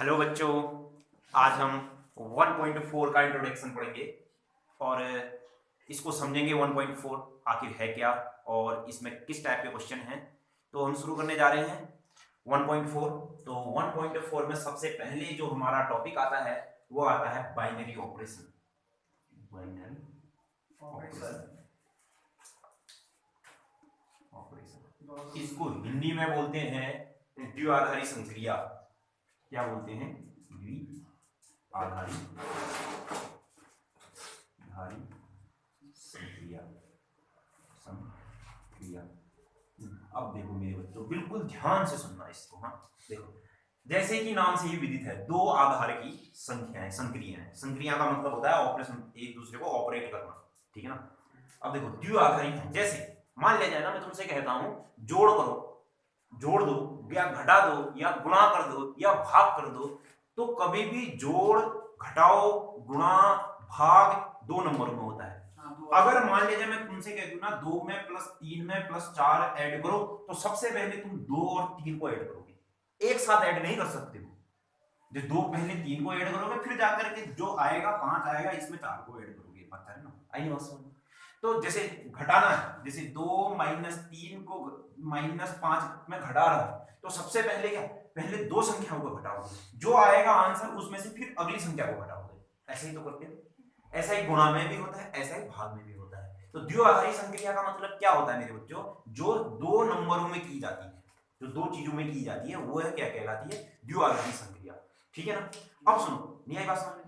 Hello बच्चों, आज हम 1.4 का इंट्रोडक्शन पढ़ेंगे और इसको समझेंगे। 1.4 आखिर है क्या और इसमें किस टाइप के क्वेश्चन हैं। तो हम शुरू करने जा रहे हैं 1.4। तो 1.4 में सबसे पहले जो हमारा टॉपिक आता है वो आता है बाइनरी ऑपरेशन। बाइनरी ऑपरेशन इसको हिंदी में बोलते हैं द्विआधारी संक्रिया। क्या बोलते हैं? द्विआधारी संक्रिया। अब देखो मेरे बच्चों, बिल्कुल ध्यान से सुनना इसको। हाँ देखो, जैसे कि नाम से ही विदित है, दो आधार की संख्याएं संक्रियाएं। संक्रिया का मतलब होता है ऑपरेशन, एक दूसरे को ऑपरेट करना, ठीक है ना। अब देखो द्विआधारी है, जैसे मान लिया जाए ना, मैं तुमसे कहता हूं जोड़ करो, जोड़ दो या घटा दो या गुणा कर दो या भाग कर दो, तो कभी भी जोड़, घटाओ, गुणा, भाग दो नंबरों में होता है। अगर मान लीजिए मैं तुमसे कह दूं ना 2 में प्लस 3 में प्लस 4 ऐड करो, तो सबसे पहले तुम 2 और 3 को ऐड करोगे, एक साथ ऐड नहीं कर सकते हो। जो 2 पहले 3 को ऐड करोगे, फिर जाकर के जो आएगा 5 आएगा, इसमें 4 को ऐड करोगे। पता है ना, आई बात समझ। तो जैसे घटाना है, जैसे 2 माइनस 3 को माइनस 5 में घटा रहा हूं, तो सबसे पहले क्या, पहले दो संख्याओं को घटाओगे, जो आएगा आंसर उसमें से फिर अगली संख्या को घटाओगे। ऐसे ही तो करते हैं। ऐसा ही गुणा में भी होता है, ऐसा ही भाग में भी होता है। तो द्विआधारी संक्रिया का मतलब क्या होता है मेरे बच्चों? जो दो नंबरों में की जाती है, जो दो चीजों में की जाती है, वो है क्या कहलाती है? द्विआधारी संक्रिया। ठीक है ना। अब सुनो, नहीं आई बात समझ में?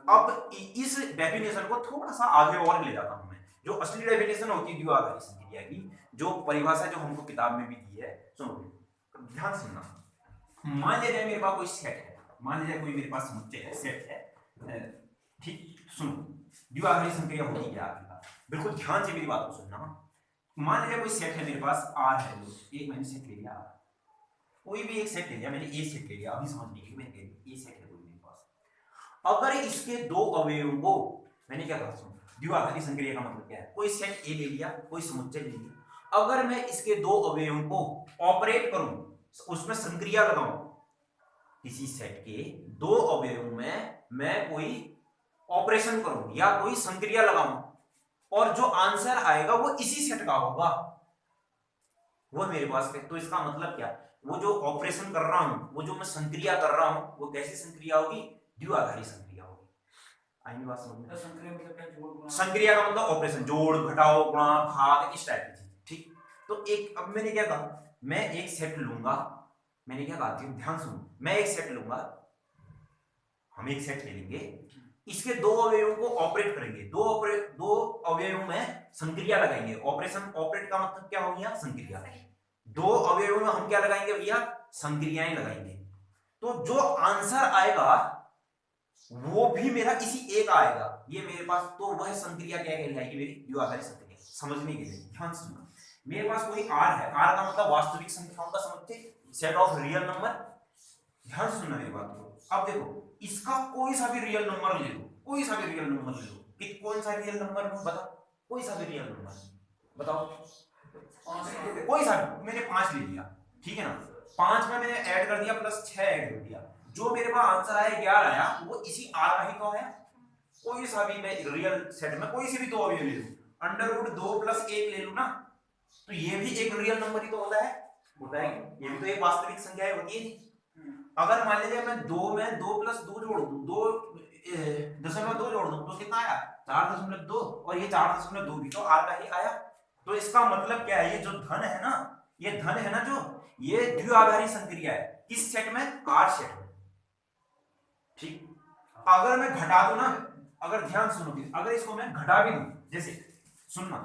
अब इस डेफिनेशन को थोड़ा सा आगे और ले जाता हूं मैं। जो असली डेफिनेशन होती है द्विआधारी संक्रिया की, जो परिभाषा जो हमको किताब में भी दी है, सुनो ध्यान सुनना। मान लीजिए मेरे पास कोई सेट है, मान लीजिए कोई मेरे पास समुच्चय है, सेट है, ठीक। सुनो, द्विआधारी संक्रिया होती क्या आखिरकार, बिल्कुल ध्यान से मेरी बात को सुनना। मान लीजिए कोई सेट है मेरे पास, आर है, एक मैंने सेट ले लिया, कोई भी एक सेट ले लिया मैंने, ए सेट ले लिया, अभी समझने के लिए मैंने ए सेट है कोई मेरे पास। अगर इसके दो अवयवों को, मैंने क्या कहा, सुनो द्विआधारी संक्रिया का मतलब क्या है? कोई सेट ए ले लिया, कोई समुच्चय ले लिया, अगर मैं इसके दो अवयवों को ऑपरेट करूं, उसमें संक्रिया लगाऊं, किसी सेट के दो अवयवों में मैं कोई ऑपरेशन करूं या कोई संक्रिया लगाऊं, और जो आंसर आएगा वो इसी सेट का होगा, वो मेरे पास है। तो इसका मतलब क्या, वो जो ऑपरेशन कर रहा हूं, वो जो मैं संक्रिया कर रहा हूं, वो कैसी संक्रिया होगी? द्विआधारी संक्रिया होगी। आएगी बात समझ में? संक्रिया का मतलब ऑपरेशन, जोड़, घटाओ, गुणा, भाग, इस टाइप की चीज, ठीक। तो एक, अब मैंने क्या कहा, मैं एक सेट लूंगा, मैंने क्या कहा, ध्यान सुनो, मैं एक सेट लूंगा, हम एक सेट ले लेंगे, इसके दो अवयवों को ऑपरेट करेंगे, दो अवयवों में संक्रिया लगाएंगे। ऑपरेशन, ऑपरेट का मतलब क्या हो गया? संक्रिया। दो अवयवों में हम क्या लगाएंगे भैया? संक्रियाएं लगाएंगे। तो जो आंसर आएगा वो भी मेरा इसी एक आएगा, ये मेरे पास, तो वह संक्रिया क्या कहलाएगी? मेरी द्विआधारी संक्रिया। समझने के लिए ध्यान सुनना, मेरे पास कोई आर है, आर का मतलब वास्तविक संख्याओं का समुच्चय, सेट ऑफ रियल नंबर। ध्यान से सुनना मेरी बात को। अब देखो, इसका कोई सा भी रियल नंबर ले लो, कोई सा भी रियल नंबर ले लो, कि कौन सा रियल नंबर बताओ, कोई सा भी रियल नंबर बताओ, कोई सा भी, मैंने 5 ले लिया, ठीक है ना। 5 में मैंने ऐड कर दिया, प्लस 6 ऐड कर दिया, जो मेरे पास आंसर आया 11 आया, वो इसी आर का ही तो आया। कोई सा भी मैं रियल सेट में कोई सी भी दो अवयव ले लूं, अंडर रूट 2 प्लस 1 ले लूं ना, तो ये भी एक रियल नंबर ही तो होता है, ये भी तो एक वास्तविक संख्या होती है। अगर मान लीजिए मैं 2 में 2 प्लस 2 जोड़ दूं, 2.2 जोड़ दूं, तो कितना आया? 4.2, और ये 4.2 भी तो आर का ही आया। तो इसका मतलब क्या है, ये जो धन है ना, ये धन है ना, जो ये द्विआधारी संक्रिया है, किस सेट में? आर सेट में, ठीक। अगर मैं घटा दूं ना, अगर ध्यान सुनोगे, अगर इसको मैं घटा भी दूं, जैसे सुनना,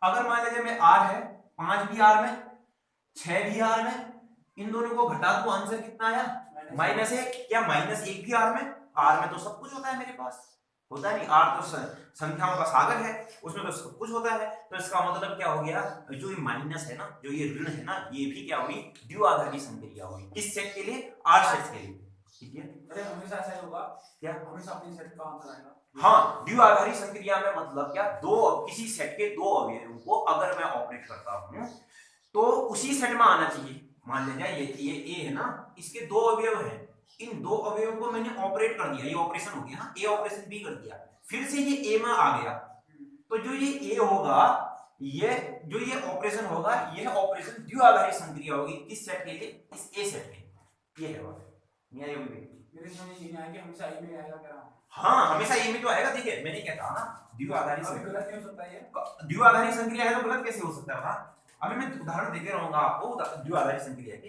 अगर मान लीजिए मैं आर है, 5 भी आर में, 6 भी आर में, इन दोनों को घटा दो, आंसर कितना आया? -1। क्या -1 भी आर में? आर में तो सब कुछ होता है मेरे पास, होता नहीं? आर तो संख्याओं का सागर है, उसमें तो सब कुछ होता है। तो इसका मतलब क्या हो गया, जो ये माइनस है ना, जो ये ऋण है ना, ये भी क्या हुई? द्विआधारी संक्रिया हुई। किस सेट के लिए? आर सेट के लिए, ठीक है। अरे हमेशा ऐसा ही होगा क्या? हमेशा अपनी सेट का आंसर आएगा। हाँ, द्विआधारी संक्रिया में मतलब क्या, दो, किसी सेट के दो अवयवों को अगर मैं ऑपरेट करता हूं, तो उसी सेट में आना चाहिए। मान लीजिए ये ए है ना, इसके दो अवयव हैं, इन दो अवयवों को मैंने ऑपरेट कर दिया, ये ऑपरेशन हो गया, ए ऑपरेशन बी कर दिया, फिर से ये ए में आ गया, तो जो ये ए होगा, ये जो ये ऑपरेशन होगा, यह ऑपरेशन द्विआधारी संक्रिया होगी किस सेट के लिए, इस ए सेट के लिए। ये है बात, ये मेरे समझ नहीं आएगा, हमेशा ए में आएगा कह रहा हूं। हाँ हमेशा ए में तो आएगा। देखिए मैंने क्या कहा ना, द्विआधारी संक्रिया गलत नहीं हो सकता ये, द्विआधारी संक्रिया है तो गलत कैसे हो सकता है ना। अभी मैं उदाहरण देते रहूंगा आपको द्विआधारी संक्रिया के।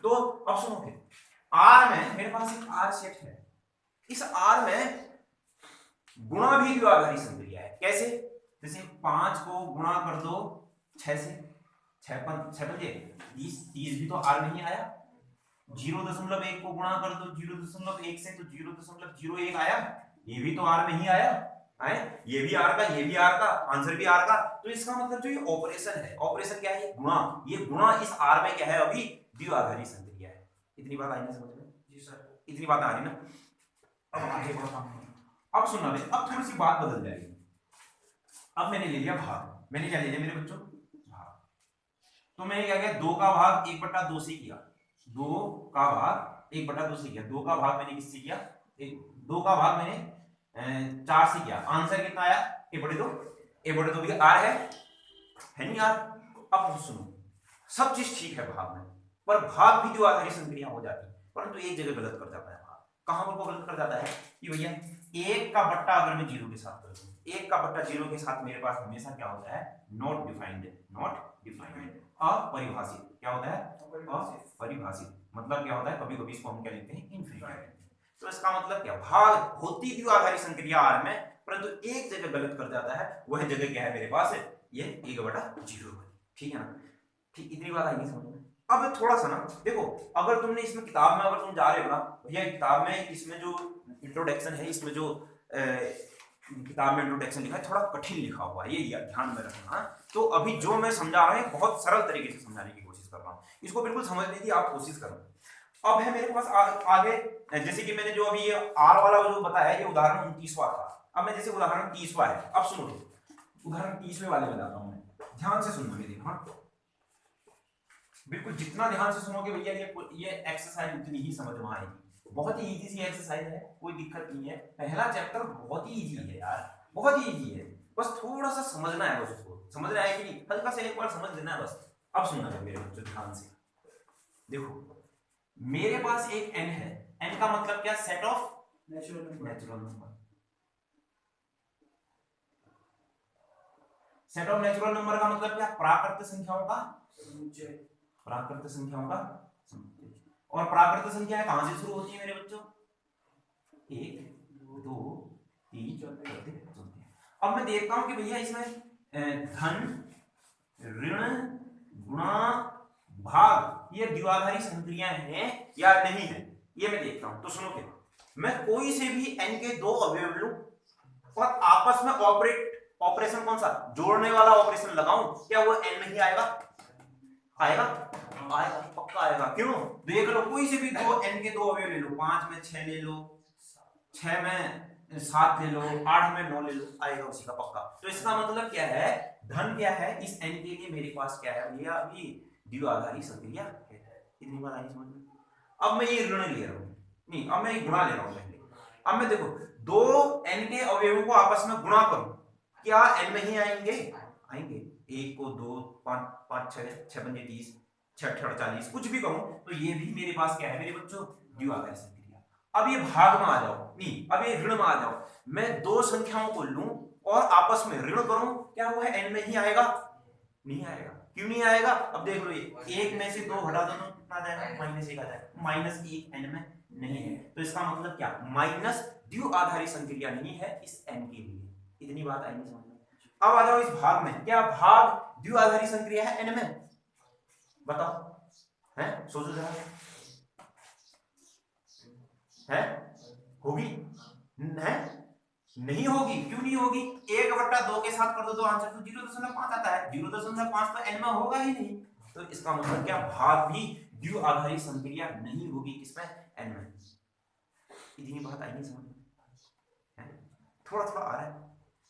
तो अब सुनो, फिर आर में मेरे पास एक आर सेट है, इस आर में गुणा भी द्विआधारी संक्रिया है। कैसे? जैसे 5 को गुणा कर दो 6 से, 6 पंजे 30, 30 भी तो आर में ही आया। 0.1 को गुणा कर दो 0.1 से तो 0.01 आया, ये भी तो आर में ही आया है। ये भी आर का, ये भी आर का, आंसर भी आर का। तो इसका मतलब जो ये ऑपरेशन है, ऑपरेशन क्या है, गुणा, ये गुणा इस आर में क्या है, अभी द्विआधारी संक्रिया है। इतनी बात आई ना समझ में? जी सर, इतनी बात आ रही ना। अब आगे बढ़ता हूं, अब सुनना भाई, अब थोड़ी सी बात बदल जाएगी। अब मैंने ले लिया भाग, मैंने क्या ले लिया मेरे बच्चों, भाग। तो मैंने क्या किया, 2 का भाग 1/2 से किया, 2 का भाग 1/2 से किया, 2 का भाग मैंने किससे किया, 2 का भाग मैंने 4 से किया। आंसर कितना आया, a/2 भी आर है नहीं यार। अब सुनो, सब चीज ठीक है भाग में, पर भाग भी द्विआधारी संक्रिया हो जाती है, परंतु एक जगह गलत कर जाता है भाग। कहां पर को गलत कर जाता है कि भैया 1 का बट्टा अगर मैं 0 के साथ कर दूं, 1 का बट्टा 0 के साथ मेरे पास हमेशा क्या होता है, नॉट डिफाइंड, अपरिभाषित। क्या होता है, अपरिभाषित। मतलब क्या होता है, कभी कभी इसको हम क्या लिखते हैं, इनफिनिट। तो इसका मतलब क्या, भाग होती द्विआधारी संक्रिया आर में, परंतु एक जगह गलत कर जाता है, वह जगह क्या है मेरे पास, ये 1/0। ठीक है ना, ठीक, इतनी बात आएगी समझ में। अब थोड़ा सा ना देखो, अगर तुमने इसमें किताब में अगर तुम जा रहे हो ना भैया, किताब में इसमें जो इंट्रोडक्शन है, इसमें जो किताब में इंट्रोडक्शन लिखा है थोड़ा कठिन लिखा हुआ है, ये ध्यान में रखना। तो अभी जो मैं समझा रहा हूँ बहुत सरल तरीके से समझाने की कोशिश कर रहा हूँ, इसको बिल्कुल समझने की आप कोशिश करो। अब है मेरे पास आगे, जैसे कि मैंने जो अभी ये आर वाला जो बताया, ये उदाहरण 29वां था। अब मैं जैसे उदाहरण 30वां है, अब सुनो, उदाहरण 30वें वाले में जाता हूँ, ध्यान से सुनो मेरी, हाँ बिल्कुल, जितना ध्यान से सुनोगे भैया ये एक्सरसाइज उतनी ही समझ में आएगी। बहुत ही इजी सी एक्सरसाइज है, कोई दिक्कत नहीं है। पहला चैप्टर बहुत ही इजी है यार, बहुत ही इजी है, बस थोड़ा सा समझना है, बस उसको समझना है कि नहीं, हल्का सा एक बार समझ लेना है बस। अब सुनना है मेरे बच्चों ध्यान से, देखो मेरे पास एक n है, n का मतलब क्या, set of natural number. Set of natural number का मतलब क्या, प्राकृत संख्याओं का समुच्चय, प्राकृत संख्याओं का समुच्चय। और प्राकृत संख्याएं कहां से शुरू होती है मेरे बच्चों, 1 2 3 4 5। अब मैं देखता हूं कि भैया इसमें धन ऋण गुणा भाग ये द्विआधारी संक्रियाएं हैं या नहीं है, ये मैं देखता हूं। तो सुनो, क्या मैं कोई से भी n के 2 अवयव लूं और आपस में ऑपरेशन कौन सा, जोड़ने वाला ऑपरेशन लगाऊं, क्या वो n में ही आएगा, आएगा पक्का आएगा। क्यों, देख लो, कोई से भी n के 2 अवयव ले लो, 5 में 6 ले लो, 6 में 7 ले लो, 8 में 9 ले लो, आएगा उसी का पक्का। तो इसका मतलब क्या है, धन क्या है, इस n के लिए मेरे पास क्या है भैया, अभी द्विआधारी संक्रिया है। इतनी बात आई समझ में। अब मैं ये ऋण ले रहा हूं, नहीं अब मैं गुणा ले रहा हूं पहले। अब मैं देखो 2 n के अवयवों को आपस में गुणा करूं, क्या n में ही आएंगे, 1 को 2 5 6 पंजे 30 6 40, कुछ भी कहूं तो ये भी मेरे पास क्या है मेरे बच्चों, द्विआधारी संक्रिया। अब ये भाग में आ जाओ, नहीं अब ये ऋण में आ जाओ, मैं 2 संख्याओं को लूं और आपस में ऋण करूं, क्या वो है n में ही आएगा, नहीं आएगा। क्यों नहीं आएगा, अब देख लो, ये 1 में से 2 घटा दो तो कितना आ जाएगा, -1 आ जाएगा, -1 n में नहीं है। तो इसका मतलब क्या, माइनस द्विआधारी संक्रिया नहीं है इस n के लिए। इतनी बात आई नहीं समझ में। अब आ जाओ इस भाग में, क्या भाग द्विआधारी संक्रिया है n में, बताओ, है सोचो जरा, है होगी, है नहीं होगी। क्यों नहीं होगी, 1/2 के साथ कर दो तो आंसर तो 0.5 आता है, 0.5 तो n में होगा ही नहीं। तो इसका मतलब क्या, भाग भी द्विआधारी संक्रिया नहीं होगी किसमें, n में। इतनी बात आई नहीं समझ में, थोड़ा थोड़ा आ रहा है,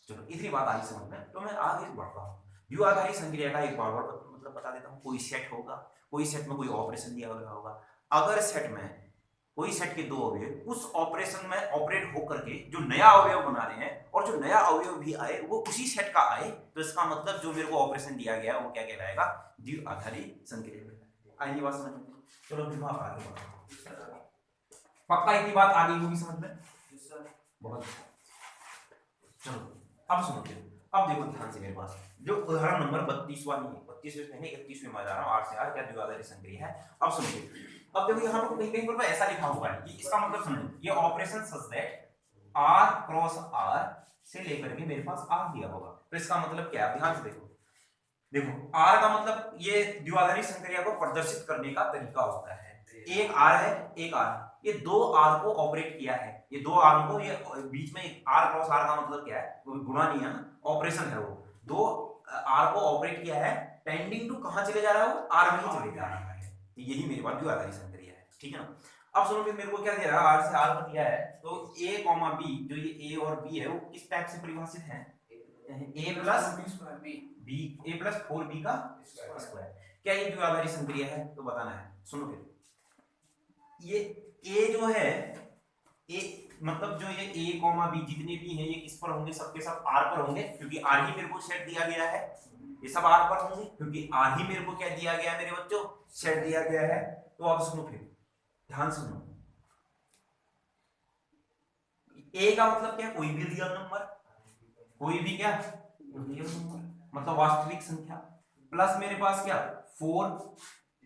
चलो इतनी बात आई समझ में। तो मैं आगे बढ़ता हूँ, द्विआधारी संक्रिया का एक बार मतलब बता देता हूँ। कोई सेट होगा, कोई सेट में कोई ऑपरेशन दिया गया होगा, अगर सेट में कोई सेट के दो अवयव उस ऑपरेशन में ऑपरेट होकर के जो नया अवयव बना रहे हैं और जो नया अवयव भी आए वो उसी सेट का आए, तो इसका मतलब जो मेरे को ऑपरेशन दिया गया है वो क्या कहलाएगा, द्विआधारी संक्रिया। आइए बात समझ में, चलो फिर आप आगे बढ़ो। पक्का इतनी बात आ गई होगी समझ में? बहुत। चलो अब सुनो, अब देखो ध्यान से मेरे पास जो उदाहरण नंबर 32वां नहीं है, 32वें नहीं 31वें में जा रहा हूं, 8 से 8 क्या द्विआधारी संक्रिया है। अब सुनिए, अब देखो यहाँ पर कहीं कहीं पर ऐसा लिखा हुआ है कि इसका मतलब समझो, ये operation such that r cross r से लेकर के मेरे पास r दिया होगा, तो इसका मतलब क्या है, ध्यान से देखो। देखो r का मतलब ये द्विआधारी संक्रिया को प्रदर्शित करने का तरीका होता है, एक r है एक r, ये दो r को ऑपरेट किया है, ये दो r को, ये बीच में r क्रॉस r का मतलब क्या है, वो गुणा नहीं है, ऑपरेशन है, वो दो r को ऑपरेट किया है, टेंडिंग टू कहां चले जा रहा है, वो r में ही चले जा रहा है, यही मेरे पास द्विआधारी संक्रिया है, ठीक है ना। अब सुनो फिर मेरे को क्या दे रहा है, r से r को दिया है, तो a, b, जो ये a और b है वो किस टाइप से परिभाषित है, a plus b, a plus 4b का स्क्वायर। क्या ये द्विआधारी संक्रिया है, तो बताना है। सुनो फिर, ये a जो है, a मतलब जो ये a, b जितने भी हैं ये किस पर होंगे, सबके सब r पर होंगे, क्योंकि r ही मेरे को सेट दिया गया है, ये सब r पर होंगे क्योंकि r ही मेरे को क्या दिया गया है मेरे बच्चों, सेट दिया गया है। तो अब सुनो फिर ध्यान सुनो, a का मतलब क्या, कोई भी रियल नंबर, कोई भी क्या रियल नंबर मतलब वास्तविक संख्या, प्लस मेरे पास क्या 4,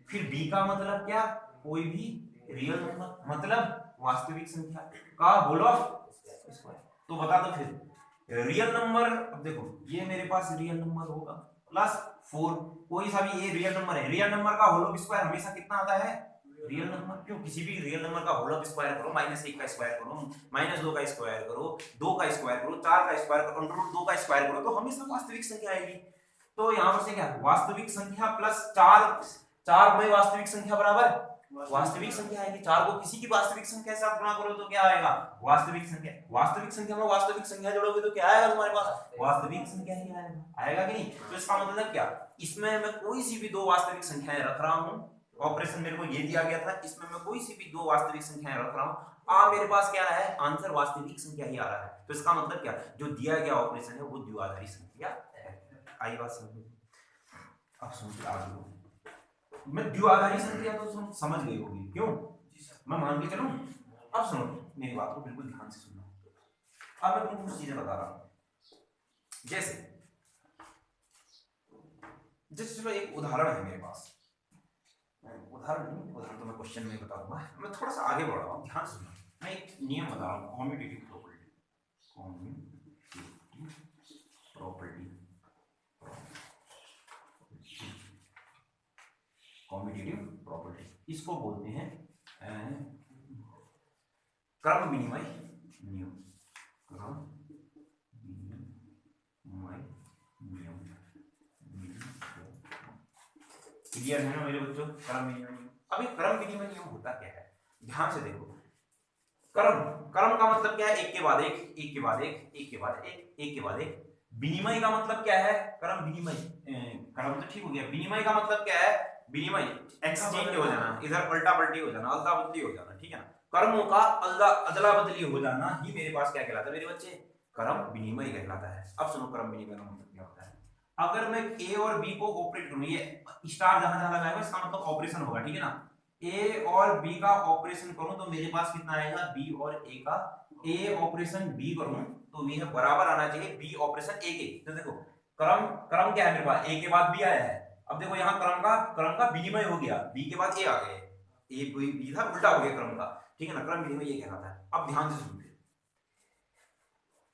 फिर b का मतलब क्या, कोई भी रियल नंबर मतलब वास्तविक संख्या का होल ऑफ स्क्वायर। तो बता दो फिर रियल नंबर, अब देखो ये मेरे पास रियल नंबर होगा प्लस 4, कोई सा भी ये रियल नंबर है, रियल नंबर का होल ऑफ स्क्वायर हमेशा कितना आता है, रियल नंबर। क्यों, किसी भी रियल नंबर का होल ऑफ स्क्वायर करो, -1 का स्क्वायर करो, -2 का स्क्वायर करो, 2 का स्क्वायर करो, 4 का स्क्वायर करो, √2 का स्क्वायर करो, तो हमेशा वास्तविक संख्या आएगी। तो यहां पर से क्या, वास्तविक संख्या प्लस 4 में वास्तविक संख्या बराबर वास्तविक संख्या आएगी, 4 को किसी की वास्तविक संख्या से आप गुणा करो तो क्या आएगा, वास्तविक संख्या। वास्तविक संख्या में वास्तविक संख्या जोड़ोगे तो क्या आएगा तुम्हारे पास, वास्तविक संख्या ही आएगा कि नहीं। तो इसका मतलब क्या, इसमें मैं कोई सी भी दो वास्तविक संख्याएं रख रहा हूं, ऑपरेशन मेरे को ये दिया गया था, इसमें मैं कोई सी भी दो वास्तविक संख्याएं रख रहा हूं, मेरे पास क्या आ रहा है, आंसर वास्तविक संख्या ही आ रहा है। तो इसका मतलब क्या, जो दिया गया ऑपरेशन है वो द्विआधारी संख्या है। आई बात समझ में? अब समझिए आगे, मैं द्विआधारी संख्या तो समझ गई होगी, क्यों, मैं मान के चलूं। अब सुनो मेरी बात को बिल्कुल ध्यान से सुनना, अब मैं तुमको कुछ चीजें बता रहा हूं, जैसे चलो एक उदाहरण है मेरे पास, उदाहरण तो मैं क्वेश्चन में बता दूंगा, मैं थोड़ा सा आगे बढ़ रहा हूँ, ध्यान सुनना। मैं एक नियम बता रहा हूँ, कम्यूटेटिव प्रॉपर्टी, इसको बोलते हैं क्रम विनिमय नियम, क्रम विनिमय नियम। क्लियर है ना मेरे बच्चों, क्रम विनिमय नियम। अब ये क्रम विनिमय नियम होता क्या है, ध्यान से देखो। क्रम का मतलब क्या है, एक के बाद एक, एक के बाद एक, एक के बाद एक, एक के बाद एक। विनिमय का मतलब क्या है, क्रम विनिमय, क्रम तो ठीक हो गया, विनिमय का मतलब क्या है, विनिमय एक्सचेंज हो जाना, इधर पलटा पलटी हो जाना, अदला बदली हो जाना, ठीक है ना। कर्मों का अदला बदली हो जाना ही मेरे पास क्या कहलाता है मेरे बच्चे, क्रम विनिमय कहलाता है। अब सुनो क्रम विनिमय का मतलब क्या होता है। अगर मैं ए और बी को ऑपरेट करूं, ये स्टार जहां जहां लगाएगा इसका मतलब ऑपरेशन होगा, ठीक है ना। ए और बी का ऑपरेशन करूं तो मेरे पास कितना आएगा, बी और ए का, ए ऑपरेशन बी करूं तो ये बराबर आना चाहिए बी ऑपरेशन ए के। तो देखो क्रम क्रम क्या है मेरे पास, ए के बाद बी आया है, अब देखो यहाँ क्रम का विनिमय हो गया, बी के बाद ए आ गए, ए बी था उल्टा हो गया क्रम का, ठीक है ना। क्रम विनिमय ये कहलाता है। अब ध्यान से सुनिए,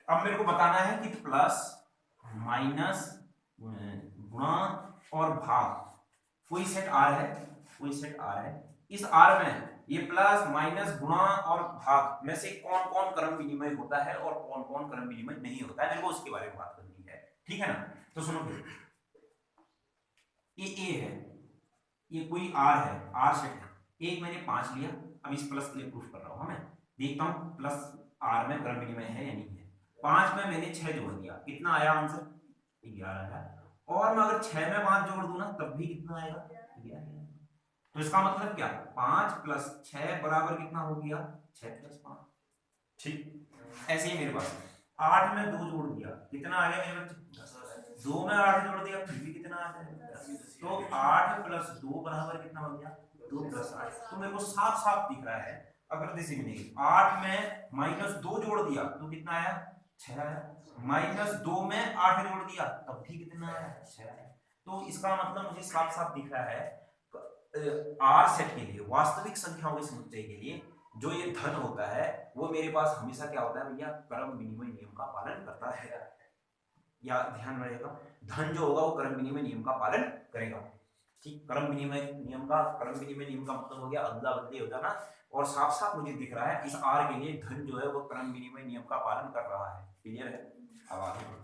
अब मेरे को बताना है कि प्लस माइनस गुणा और भाग, कोई सेट आर है, कोई सेट आर है, इस आर में ये प्लस माइनस गुणा और भाग में से कौन कौन क्रम विनिमय होता है और कौन कौन क्रम विनिमय नहीं होता है, मेरे को उसके बारे में बात करनी है, ठीक है ना। तो सुनो फिर, ये ए है, ये कोई आर है, आर सेट है, एक मैंने 5 लिया, अब इस प्लस के लिए प्रूफ कर रहा हूं, मैं देखता हूं प्लस आर में क्रम विनिमय है या नहीं है। 5 में मैंने 6 जोड़ दिया, कितना आया आंसर, 11 आया। और मैं अगर 6 में 5 जोड़ दूं ना तब भी कितना आएगा, 11। तो इसका मतलब क्या, 5 प्लस 6 बराबर कितना हो गया, 6 प्लस 5। ठीक, ऐसे ही मेरे पास 8 में 2 जोड़ दिया, कितना आ गया मेरे बच्चे, 2 में 8 जोड़ दिया, फिर भी कितना आ जाएगा, तो 8 प्लस 2 बराबर कितना हो गया, 2 प्लस 8। तो मेरे को साफ साफ दिख रहा है, अगर दिस इवनिंग 8 में माइनस 2 जोड़ दिया तो कितना आया, 6 आया, माइनस 2 में 8 जोड़ दिया तब भी कितना आया, 6 आया। तो इसका मतलब मुझे साफ साफ दिख रहा है आर सेट के लिए, वास्तविक संख्याओं के समुच्चय के लिए जो ये धन होता है वो मेरे पास हमेशा क्या होता है भैया, क्रम विनिमय नियम का पालन करता है। या ध्यान रहेगा, धन जो होगा वो क्रम विनिमय नियम का पालन करेगा। ठीक, क्रम विनिमय नियम का मतलब हो गया अदला बदली हो जाना, और साफ साफ मुझे दिख रहा है इस आर के लिए धन जो है वो क्रम विनिमय नियम का पालन कर रहा है। क्लियर है? अब आगे बढ़ो,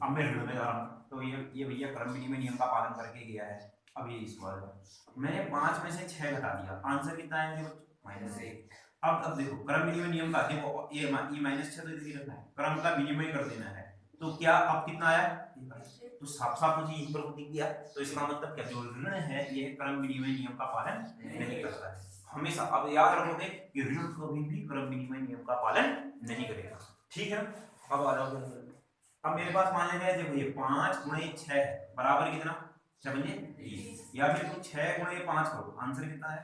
अब मैं ऋण में जा रहा हूँ, तो ये भैया क्रम विनिमय नियम का पालन करके गया है। अब ये इस बार मैंने 5 में से 6 घटा दिया, आंसर कितना आएंगे बच्चों, -1। अब देखो क्रम विनिमय नियम का, देखो ये -6 तो इधर रखना है, क्रम का विनिमय कर देना है, तो क्या अब कितना आया, तो साफ साफ मुझे यहीं पर दिख गया। तो इसका मतलब क्या, जो ऋण है ये क्रम विनिमय नियम का पालन नहीं करता है हमेशा। अब याद रखोगे कि ऋण कभी भी क्रम विनिमय नियम का पालन नहीं करेगा। ठीक है, अब आ जाओ, अब मेरे पास मान लीजिए देखो ये 5 गुणे 6 बराबर कितना, 6 बजे 30, या फिर तुम 6 गुणे 5 करो, आंसर कितना है,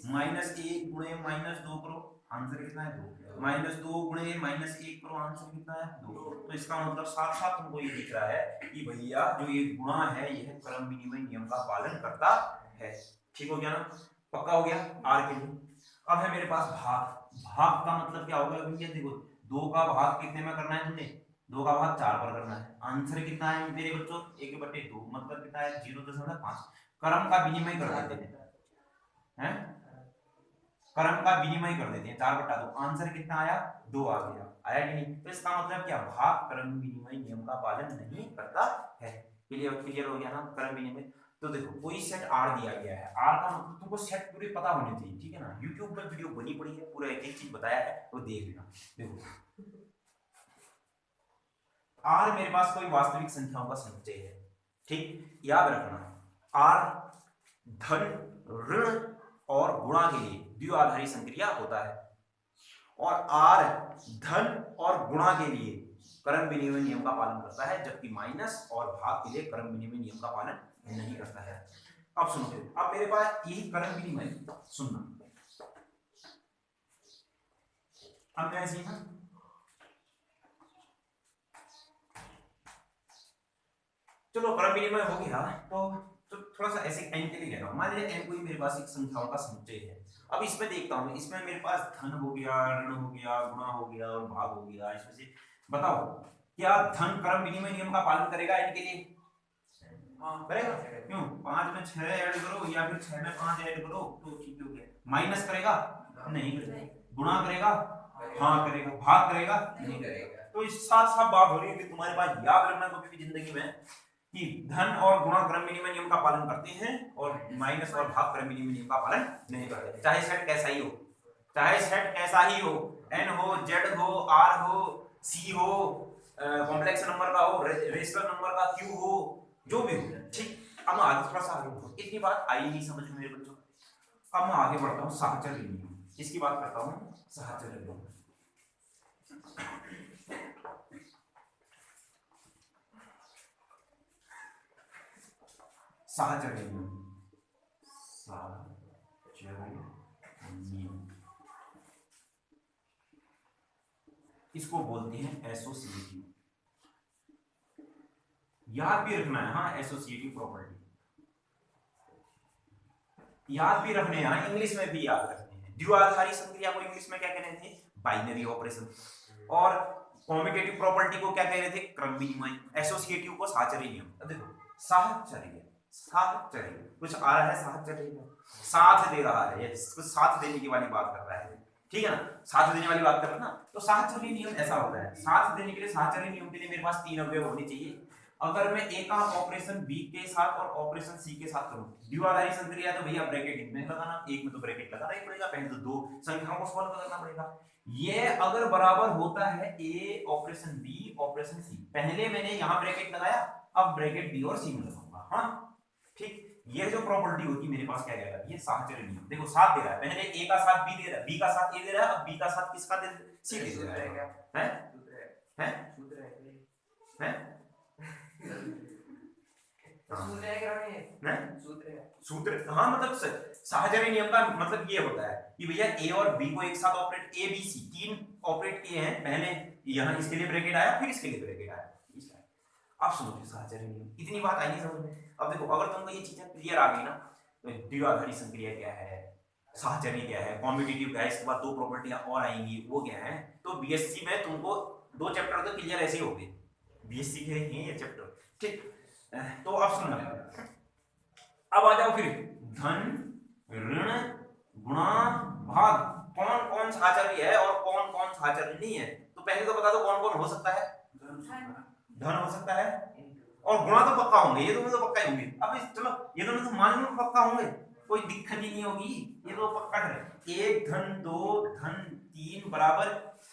-1 गुणे -2 करो, आंसर कितना है, 2, -2 गुणे -1 करो, आंसर कितना है, 2। तो इसका मतलब साफ साफ तुमको ये दिख रहा है कि भैया जो ये गुणा है यह क्रम विनिमय नियम का पालन करता है। ठीक हो गया ना, पक्का हो गया आर के लिए। अब है मेरे पास भाग, भाग का मतलब क्या होगा भैया, देखो 2 का भाग कितने में करना है तुमने, 2 का भाग 4 पर करना है, आंसर कितना है मेरे बच्चों, 1/2, मतलब कितना है 0.5। क्रम का विनिमय कर देते हैं, क्रम का विनिमय कर देते हैं, 4/2, आंसर कितना आया, 2 आ गया, आया कि नहीं। तो इसका मतलब क्या, भाग क्रम विनिमय नियम का पालन नहीं करता है। क्लियर हो गया ना, क्रम विनिमय। तो देखो कोई सेट आर दिया गया है, आर का मतलब तुमको सेट पूरे पता होने चाहिए, ठीक है ना। यूट्यूब पर वीडियो बनी पड़ी है, पूरा एक एक चीज बताया है, तो देख लेना। देखो आर मेरे पास कोई वास्तविक संख्याओं का समुच्चय है, ठीक, याद रखना आर धन, ऋण और गुणा के लिए द्विआधारी संक्रिया होता है, और आर धन और गुणा के लिए क्रम विनिमय नियम का पालन करता है, जबकि माइनस और भाग के लिए क्रम विनिमय नियम का पालन नहीं करता है। अब सुनो, अब मेरे पास यही क्रम विनिमय, सुनना, अब मैं ऐसे ना चलो क्रम विनिमय हो गया, तो थोड़ा सा ऐसे एन के लिए ले रहा हूं। मान लीजिए एन कोई मेरे पास एक संख्याओं का समुच्चय है। अब इसमें देखता हूं, इसमें मेरे पास धन हो गया, ऋण हो गया, गुणा हो गया और भाग हो गया। इसमें से बताओ क्या धन क्रम विनिमय नियम का पालन करेगा एन के लिए? करेगा। क्यों? 5 में 6 ऐड करो या फिर 6 में 5 ऐड करो तो ठीक हो गया। माइनस करेगा? नहीं करेगा। गुणा करेगा? हाँ करेगा। भाग करेगा? नहीं करेगा। तो इस साथ साथ बात हो रही है कि तुम्हारे पास याद रखना कभी भी जिंदगी में कि धन और गुणा क्रम विनिमय नियम का पालन करते हैं और माइनस और भाग क्रम विनिमय नियम का पालन नहीं करते, चाहे सेट कैसा ही हो, चाहे सेट कैसा ही हो, एन हो, जेड हो, आर हो, सी हो, कॉम्प्लेक्स नंबर का हो, रेशनल नंबर का, क्यू हो, जो भी हो। ठीक, अब मैं आगे थोड़ा सा आगे बढ़ूं, इतनी बात आई नहीं समझ में मेरे बच्चों। अब मैं आगे बढ़ता हूँ साहचर्य नियम, इसकी बात करता हूँ साहचर्य नियम। साहचर्य नियम, साहचर्य नियम, इसको बोलते हैं एसोसिएटिव। याद भी रखना है, हाँ, एसोसिएटिव प्रॉपर्टी याद भी रखने हैं, इंग्लिश में भी याद रखने हैं। द्विआधारी संक्रिया को इंग्लिश में क्या कह रहे थे? Binary operation. और कॉम्यूटेटिव प्रॉपर्टी को क्या कह रहे थे? क्रम विनिमय। एसोसिएटिव को साहचर्य नियम। देखो साहचर्य, साहचर्य कुछ आ रहा है, साहचर्य साथ दे रहा है, कुछ साथ देने की वाली बात कर रहा है, ठीक है ना, साथ देने वाली बात कर रहा है ना। तो साहचर्य नियम ऐसा होता है, साथ देने के लिए साहचर्य नियम के लिए मेरे पास 3 अवयव होने चाहिए। अगर मैं एक ऑपरेशन बी के साथ और ऑपरेशन सी के साथ करूं, द्विआधारी संक्रिया, तो भैया ब्रैकेट इनमें लगाना, एक में तो ब्रैकेट लगाना ही पड़ेगा, पहले तो 2 संख्याओं को सॉल्व करना पड़ेगा। ये अगर बराबर होता है ए ऑपरेशन बी ऑपरेशन सी, पहले मैंने यहां ब्रैकेट लगाया, अब ब्रैकेट बी और सी में लगाऊंगा, हाँ ठीक, ये जो प्रॉपर्टी होती है मेरे पास क्या कहलाता है, ये साहचर्य नियम। देखो साथ दे रहा है, पहले ए का साथ बी दे रहा है, बी का साथ ए दे रहा है, अब बी का साथ किसका दे सी दे रहा है, हैं सूत्र। हाँ मतलब साहचर्य नियम का मतलब ये होता है कि भैया ए और बी को एक साथ ऑपरेट, ए बी सी तीन ऑपरेट किए हैं, पहले यहाँ इसके लिए ब्रैकेट आया, फिर इसके लिए ब्रैकेट आया। अब सुनो साहचर्य नियम, इतनी बात आई नहीं समझ में। अब देखो अगर तुमको ये चीजें क्लियर आ गई ना, तो द्विआधारी संक्रिया क्या है, साहचर्य क्या है, कॉम्पिटिटिव क्या है, इसके बाद दो प्रॉपर्टियां और आएंगी वो क्या है। तो बीएससी में तुमको दो चैप्टर तो क्लियर ऐसे ही हो गए, बीएससी के हैं ये चैप्टर, ठीक। तो अब सुनना, अब आ जाओ फिर धन ऋण गुणा भाग, कौन कौन साहचर्य है और कौन कौन साहचर्य नहीं है। तो पहले तो बता दो कौन कौन हो सकता है। धन हो सकता है और गुणा तो पक्का होंगे, ये दोनों तो पक्का ही होंगे। अब चलो ये दोनों तो मान लो पक्का होंगे, कोई दिक्कत ही नहीं होगी, ये तो पक्का है। एक धन दो धन तीन बराबर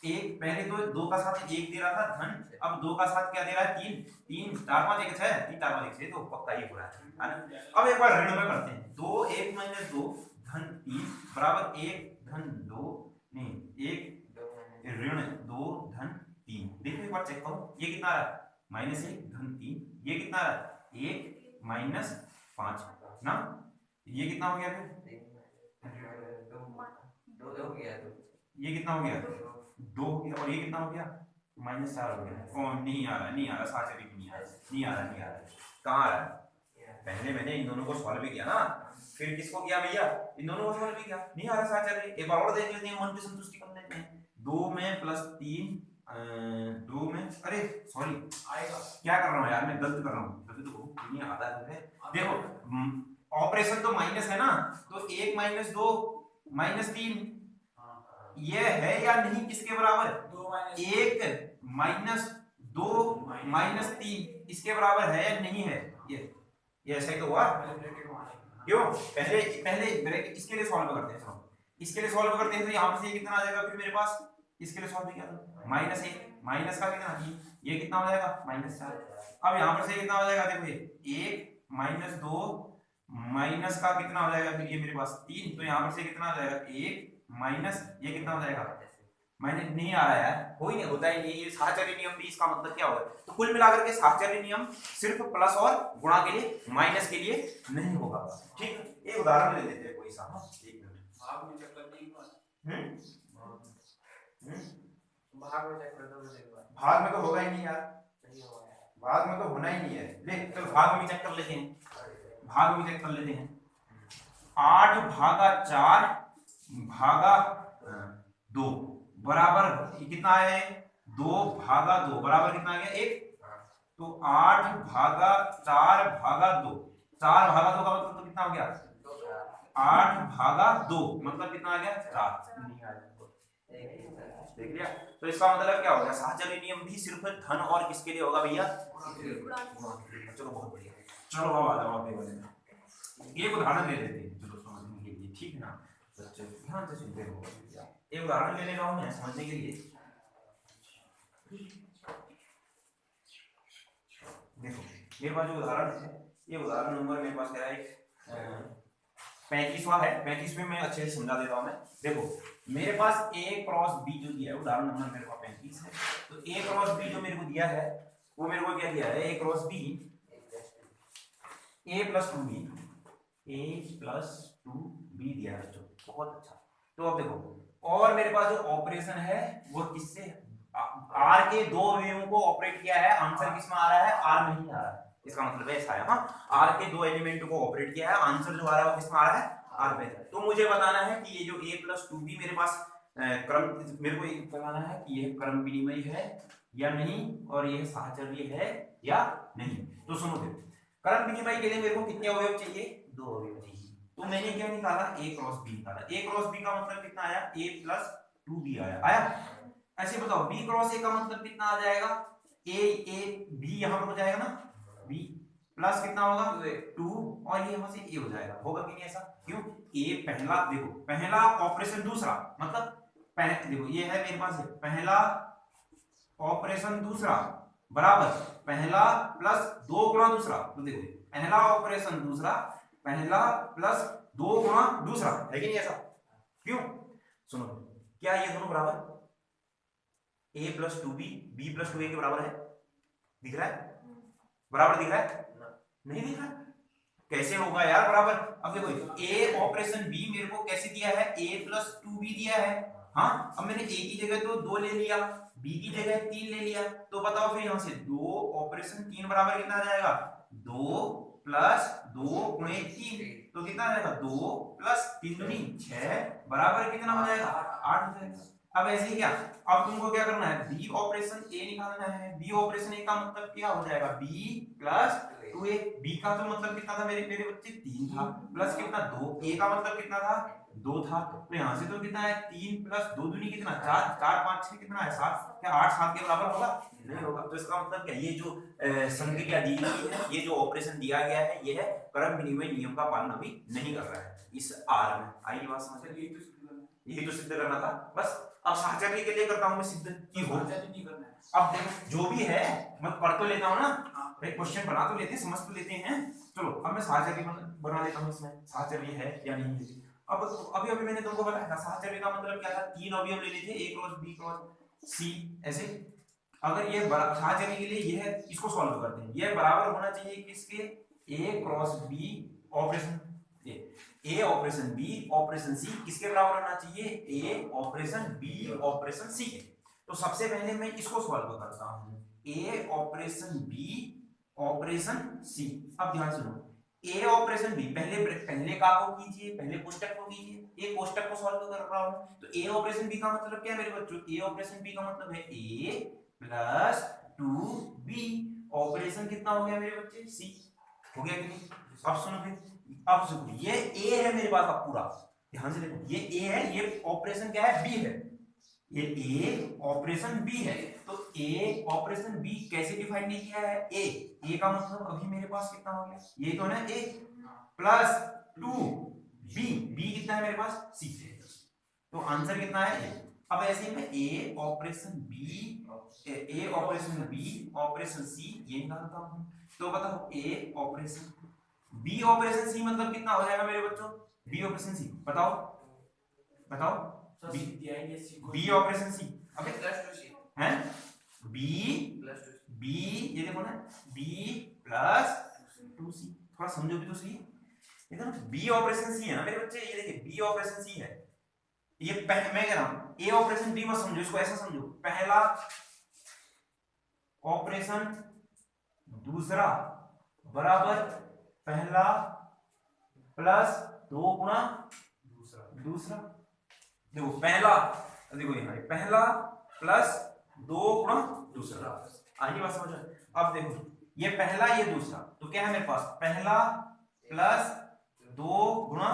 एक, पहले तो दो का साथ एक दे रहा था धन, अब दो का साथ क्या दे रहा है तीन, तीन चार पांच एक छह, तीन चार पांच एक छह, तो पक्का ही हो रहा है। अब एक बार ऋण में करते हैं, दो एक माइनस दो धन तीन बराबर एक धन दो, नहीं एक ऋण दो धन तीन। देखो एक बार चेक करो, ये कितना आ रहा है माइनस एक धन तीन, ये कितना आ रहा है एक माइनस पांच ना, ये कितना हो गया फिर ये कितना हो गया दो हो गया, और ये कितना हो गया माइनस चार हो गया। ओ नहीं आ रहा, नहीं आ रहा साहचर्य नहीं आ रहा, नहीं आ रहा, नहीं आ रहा, कहाँ आ रहा है। पहले मैंने इन दोनों को सॉल्व भी किया ना, फिर किसको किया भैया, इन दोनों को सॉल्व भी किया, नहीं आ रहा साहचर्य। एक बार और देख लेते हैं, मन की संतुष्टि कर लेते हैं। दो में प्लस तीन, दो में, अरे सॉरी आएगा, क्या कर रहा हूँ यार मैं, गलत कर रहा हूँ, तभी तो नहीं आता है। देखो ऑपरेशन तो माइनस है ना, तो एक माइनस दो माइनस तीन, ये है या नहीं किसके बराबर, एक माइनस दो माइनस तीन इसके बराबर है या नहीं है, ये ऐसा ही तो हुआ क्यों। पहले पहले ब्रैकेट इसके लिए सॉल्व करते हैं, चलो इसके लिए सॉल्व करते हैं, तो यहाँ से ये कितना आ जाएगा फिर मेरे पास, इसके लिए सॉल्व किया तो माइनस एक, माइनस का कितना, ये कितना हो जाएगा माइनस चार। अब यहाँ पर से कितना हो जाएगा, देखो ये एक माइनस दो माइनस का कितना हो जाएगा फिर ये मेरे पास तीन, तो यहाँ पर से कितना हो जाएगा एक माइनस ये कितना हो जाएगा, माइनस नहीं आ रहा है यार, हो ही नहीं, होता ही नहीं। ये साहचर्य नियम भी इसका मतलब क्या होगा, तो कुल मिलाकर के साहचर्य नियम सिर्फ प्लस और गुणा के लिए, माइनस के लिए नहीं होगा, ठीक। एक उदाहरण ले लेते हैं कोई सा, एक मिनट। भाग में चक्कर नहीं भाग में तो होगा ही नहीं यार, भाग में तो होना ही नहीं है। ले चल भाग में चेक कर लेते हैं, भाग में चेक कर लेते हैं। 8 भागा 4 भागा 2 बराबर कितना है, 2 भागा 2 बराबर कितना आ गया 1, तो 8 भागा 4 भागा 2, 4 भागा 2 का मतलब तो कितना हो गया 8 भागा 2 मतलब कितना आ गया 4, देख लिया। तो इसका मतलब क्या हो गया, साहचर्य नियम भी सिर्फ धन और किसके लिए होगा भैया, चलो बहुत बढ़िया। चलो अब आ जाओ एक उदाहरण ले लेते हैं, चलो समझने के लिए, ठीक है ना बच्चे ध्यान से सुनते रहो। एक उदाहरण ले ले रहा हूं मैं समझने के लिए, देखो मेरे पास जो उदाहरण है, ये उदाहरण नंबर मेरे पास क्या है 35वां है, 35वें में अच्छे से समझा देता हूं मैं। देखो मेरे पास a क्रॉस b जो दिया है, उदाहरण नंबर मेरे पास 35 है, तो a क्रॉस b जो मेरे को दिया है वो मेरे को क्या दिया है, a cross b a plus 2b, a plus 2b दिया है बच्चों, बहुत अच्छा। तो अब देखो और मेरे पास जो ऑपरेशन है वो किससे, r के दो अवयवों को ऑपरेट किया है, आंसर किस में आ रहा है, r में ही आ रहा है, इसका मतलब ऐसा है। हाँ r के दो एलिमेंट को ऑपरेट किया है, आंसर जो आ रहा है वो किस में आ रहा है, r में। तो मुझे बताना है कि ये जो a प्लस 2b मेरे पास क्रम, मेरे को बताना है कि ये क्रम विनिमय है या नहीं, और ये साहचर्य है या नहीं। तो सुनो फिर, क्रम विनिमय के लिए मेरे को कितने अवयव चाहिए, 2 अवयव चाहिए। तो मैंने क्या निकाला, a क्रॉस b निकाला। a क्रॉस b का मतलब कितना आया, a प्लस 2b आया। ऐसे बताओ b क्रॉस a का मतलब कितना आ जाएगा, a b यहां पर हो जाएगा ना, b प्लस कितना होगा 2, और ये यहां से a हो जाएगा, होगा कि नहीं ऐसा, क्यों a पहला, देखो पहला ऑपरेशन दूसरा, मतलब देखो ये है मेरे पास पहला ऑपरेशन दूसरा बराबर पहला प्लस 2 गुणा दूसरा। तो देखो पहला ऑपरेशन दूसरा, पहला प्लस 2 गुणा दूसरा, है कि नहीं ऐसा? क्यों? सुनो, क्या ये दोनों बराबर a plus 2b b plus 2a के बराबर है? दिख रहा है? बराबर दिख रहा है? नहीं दिख रहा। कैसे होगा यार बराबर? अब देखो a ऑपरेशन b मेरे को कैसे दिया है? a प्लस 2b दिया है। हाँ, अब मैंने a की जगह तो 2 ले लिया, b की जगह 3 ले लिया, तो बताओ फिर यहाँ से 2 ऑपरेशन 3 बराबर कितना आ जाएगा? 2 प्लस 2 गुणे 3, तो कितना आ जाएगा? 2 प्लस 3 दूनी 6 बराबर कितना हो जाएगा? 8 हो जाएगा। अब ऐसे ही क्या, अब तुमको क्या करना है? b ऑपरेशन a निकालना है। b ऑपरेशन a का मतलब क्या हो जाएगा? b plus 2a। b का तो मतलब कितना था मेरे बच्चे? 3 था, प्लस कितना? 2। a का मतलब कितना था? 2 था। तो यहाँ से तो कितना है? 3 प्लस 2 दूनी कितना? 4, 4 5 6 कितना है? 7। क्या 8 7 के बराबर होगा? नहीं होगा। तो इसका मतलब क्या, ये जो संक्रिया दी गई है, ये जो ऑपरेशन दिया गया है, ये है क्रम विनिमय नियम का पालन अभी नहीं कर रहा है इस आर में। आई बात समझ? यही तो सिद्ध करना था बस। अब साहचर्य के लिए करता हूं मैं सिद्ध की हो। अब देखो जो भी है मैं पढ़ तो लेता हूं ना, एक क्वेश्चन बना तो लेते हैं, समझ तो लेते हैं। चलो अब मैं साहचर्य बना लेता हूं, इसमें साहचर्य है या नहीं है। अब अभी अभी मैंने तुमको बताया था साहचर्य का मतलब क्या था? 3 अवयव ले लेते, a cross b cross c ऐसे। अगर ये साहचर्य के लिए ये है, इसको सॉल्व करते हैं। ये बराबर होना चाहिए किसके? a cross b operation a operation b operation c किसके बराबर होना चाहिए? a operation b operation c के। तो सबसे पहले मैं इसको सॉल्व करता हूं, a operation b operation c। अब ध्यान सुनो, a ऑपरेशन b पहले का को कीजिए, पहले कोष्टक को कीजिए। a कोष्टक को सॉल्व कर रहा हूं, तो a ऑपरेशन b का मतलब क्या है मेरे बच्चों? a ऑपरेशन b का मतलब है a प्लस 2b ऑपरेशन कितना हो गया मेरे बच्चे? c हो गया कि नहीं? अब सुनो फिर, अब सुनो, ये a है मेरे पास। अब पूरा ध्यान से देखो, ये a है, ये ऑपरेशन क्या है? b है। ये a ऑपरेशन b है, तो a ऑपरेशन b कैसे डिफाइन नहीं किया है? a का मतलब अभी मेरे पास कितना हो गया? ये तो है ना a प्लस 2b कितना है मेरे पास? c। तो आंसर कितना है? अब ऐसे में a operation b operation c ये निकालता हूं। तो बताओ a operation b operation c मतलब कितना हो जाएगा मेरे बच्चों? b ऑपरेशन c बताओ बताओ। b ऑपरेशन c अबे हैं b ये देखो ना, b प्लस 2c। थोड़ा समझो भी तो सही। ये ना b ऑपरेशन c है ना मेरे बच्चे, ये देखिए b ऑपरेशन c है। ये मैं कह रहा हूं a ऑपरेशन b मत समझो, इसको ऐसा समझो, पहला ऑपरेशन दूसरा बराबर पहला प्लस 2 गुणा दूसरा। देखो पहला, देखो यहाँ पहला प्लस 2 गुणा दूसरा। आगे बात समझ। अब देखो ये पहला ये दूसरा, तो क्या है मेरे पास? पहला प्लस 2 गुणा